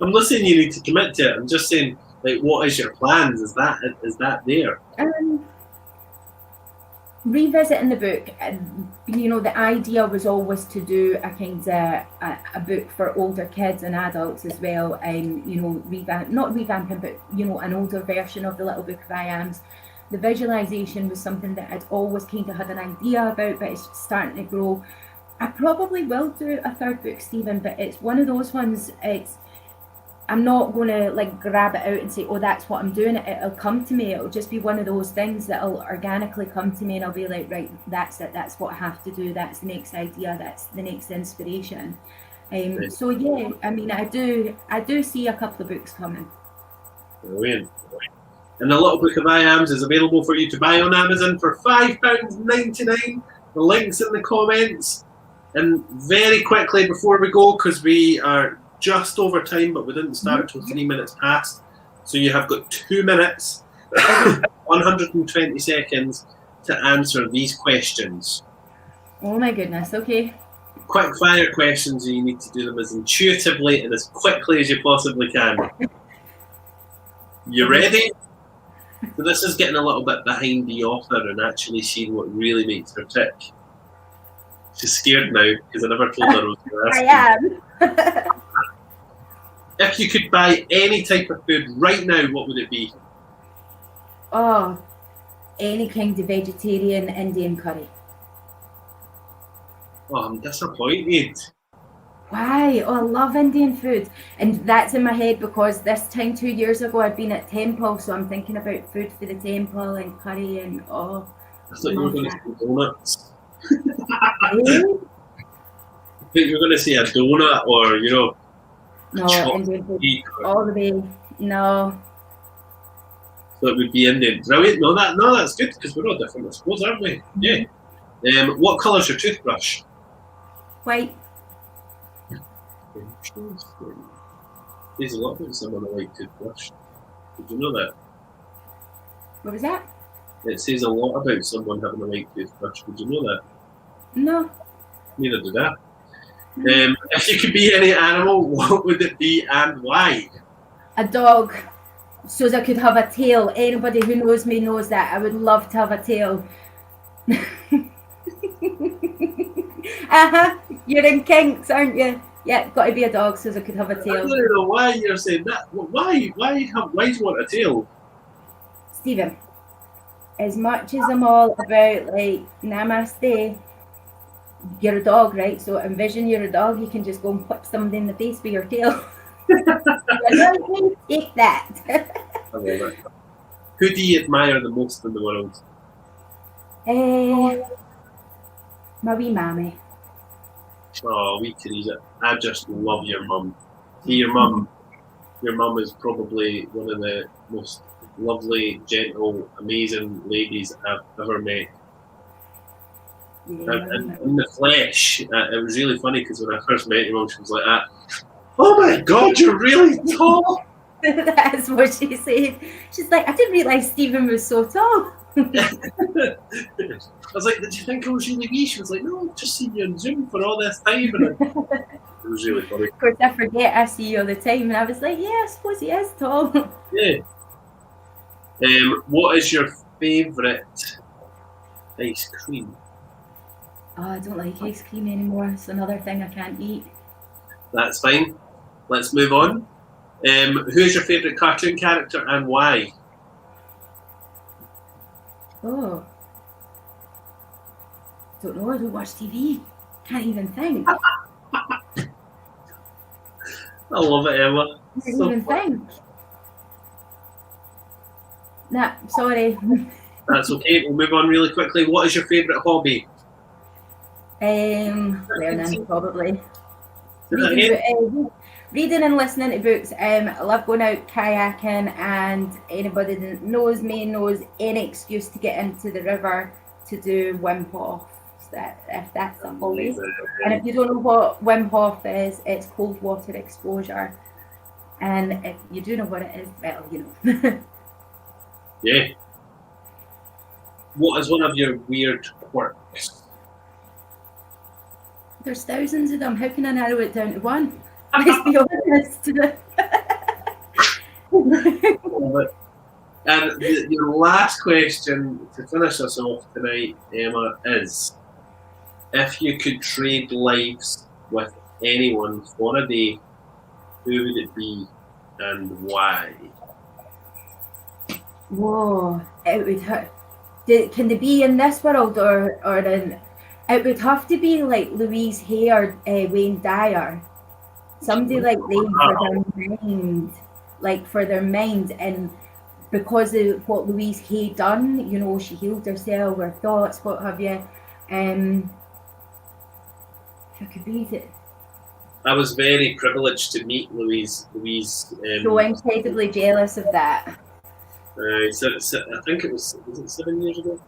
I'm not saying you need to commit to it. I'm just saying, what is your plans? Is that there? Revisiting the book, the idea was always to do a kind of a book for older kids and adults as well. Not revamping, but an older version of the Little Book of I Ams. The visualization was something that I'd always kind of had an idea about, but it's starting to grow. I probably will do a third book, Stephen, but it's one of those ones. I'm not going to grab it out and say, oh, that's what I'm doing. It'll come to me. It'll just be one of those things that'll organically come to me, and I'll be like, right, that's it. That's what I have to do. That's the next idea. That's the next inspiration. So yeah, I do see a couple of books coming. Brilliant. And the Little Book of I Ams is available for you to buy on Amazon for £5.99. The link's in the comments. And very quickly before we go, because we are just over time, but we didn't start until 3 minutes past. So you have got 2 minutes, 120 seconds to answer these questions. Oh my goodness, okay. Quick fire questions, and you need to do them as intuitively and as quickly as you possibly can. You ready? So this is getting a little bit behind the author and actually seeing what really makes her tick. She's scared now because I never told her I was going to ask you. I am. If you could buy any type of food right now, what would it be? Oh, any kind of vegetarian Indian curry. Oh, I'm disappointed. Why? Oh, I love Indian food. And that's in my head because this time 2 years ago I'd been at temple, so I'm thinking about food for the temple and curry and oh. I thought you were going to say donuts. Really? I think you were going to say a donut or, No, Indian food. cake or- All the way. No. So it would be Indian. Brilliant. No, that's good because we're all different, I suppose, aren't we? Yeah. What colour's your toothbrush? White. Interesting. There's a lot of someone a white toothbrush. Did you know that? What was that? It says a lot about someone having a white toothbrush. Did you know that? No. Neither did I. If you could be any animal, what would it be and why? A dog. So that I could have a tail. Anybody who knows me knows that. I would love to have a tail. You're in kinks, aren't you? Yeah, got to be a dog so I could have a I tail. don't know why you're saying that. Why do you want a tail? Stephen, as much as I'm all about like namaste, you're a dog, right? So envision you're a dog, you can just go and whip somebody in the face with your tail. Take that. I love it. Who do you admire the most in the world? My wee mammy. Oh, wee Teresa. I just love your mum. See, your mum is probably one of the most lovely, gentle, amazing ladies I've ever met. Yeah. And in the flesh, it was really funny because when I first met your mum, she was like that. Oh my God, you're really tall. That's what she said. She's like, I didn't realise Stephen was so tall. I was like, did you think I was really wee? She was like, no, I've just seen you on Zoom for all this time. And it was really funny. Of course, I forget I see you all the time. And I was like, yeah, I suppose he is tall. Yeah. What is your favourite ice cream? Oh, I don't like ice cream anymore. It's another thing I can't eat. That's fine. Let's move on. Who's your favourite cartoon character and why? Oh. Don't know, I don't watch TV. Can't even think. I love it, Emma. Can't So even think. Nah, sorry. That's okay. We'll move on really quickly. What is your favourite hobby? Learning, probably. Say that again? Reading and listening to books. I love going out kayaking, and anybody that knows me knows any excuse to get into the river to do Wim Hof. If that's a hobby. And if you don't know what Wim Hof is, it's cold water exposure. And if you do know what it is, well, you know. Yeah. What is one of your weird quirks? There's thousands of them. How can I narrow it down to one? Let's be honest. And your last question to finish us off tonight, Emma, is if you could trade lives with anyone for a day, who would it be and why? Whoa! It would. Can they be in this world or in? It would have to be like Louise Hay or Wayne Dyer. Somebody like them for their mind, and because of what Louise Hay done, you know, she healed herself, her thoughts, what have you. If I could read it. I was very privileged to meet Louise. So incredibly jealous of that. So I think it was it 7 years ago?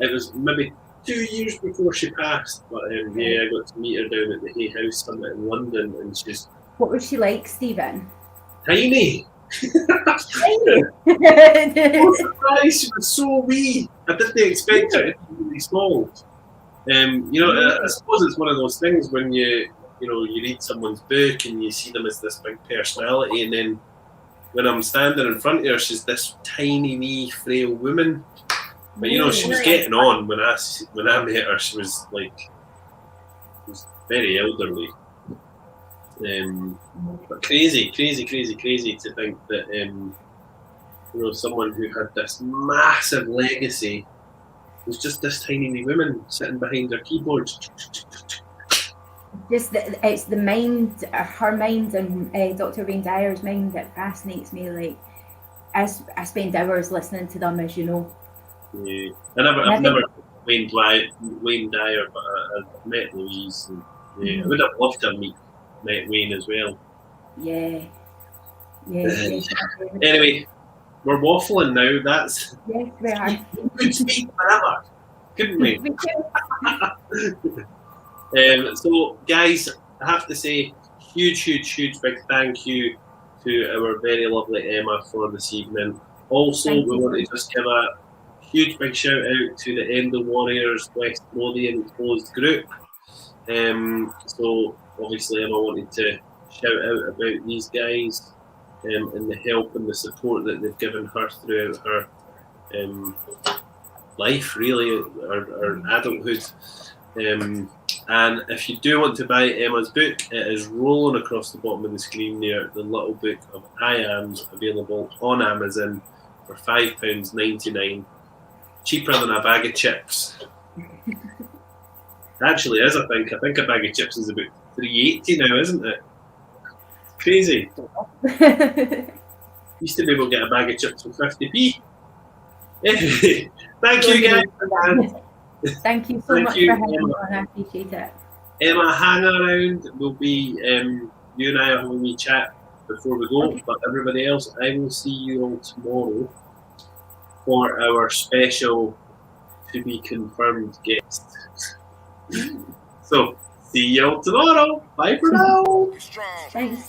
It was maybe 2 years before she passed, but yeah, I got to meet her down at the Hay House Summit in London, and she's What was she like, Stephen? tiny. Tiny. I'm surprised she was so wee. I didn't expect her to be really small. I suppose it's one of those things when you read someone's book and you see them as this big personality, and then when I'm standing in front of her, she's this tiny, wee, frail woman. But you know, she was getting on when I met her. She was very elderly. But crazy to think that someone who had this massive legacy was just this tiny wee woman sitting behind her keyboard. It's the mind, her mind, and Dr. Wayne Dyer's mind that fascinates me. Like, I spend hours listening to them, as you know. Yeah, I've never Wayne Dyer, but I've met Louise, and I would have loved to have met Wayne as well. Yeah. Anyway, we're waffling now. That's yes, we are. We could speak forever, couldn't we? So, guys, I have to say, huge big thank you to our very lovely Emma for this evening. Also, we want to just give a huge big shout out to the Endo Warriors West Lothian closed group. So, obviously, Emma wanted to shout out about these guys and the help and the support that they've given her throughout her life, really, her adulthood. And if you do want to buy Emma's book, it is rolling across the bottom of the screen there, the little book of I Ams, available on Amazon for £5.99. Cheaper than a bag of chips. Actually is, I think. I think a bag of chips is about $3.80 now, isn't it? Crazy. Used to be able to get a bag of chips for 50p. Anyway, thank you guys. Thank you so much for having me on. I appreciate it. Emma, hang around. We'll be you and I are having a wee chat before we go. Okay. But everybody else, I will see you all tomorrow for our special to be confirmed guest. So, see you all tomorrow. Bye for now. Thanks.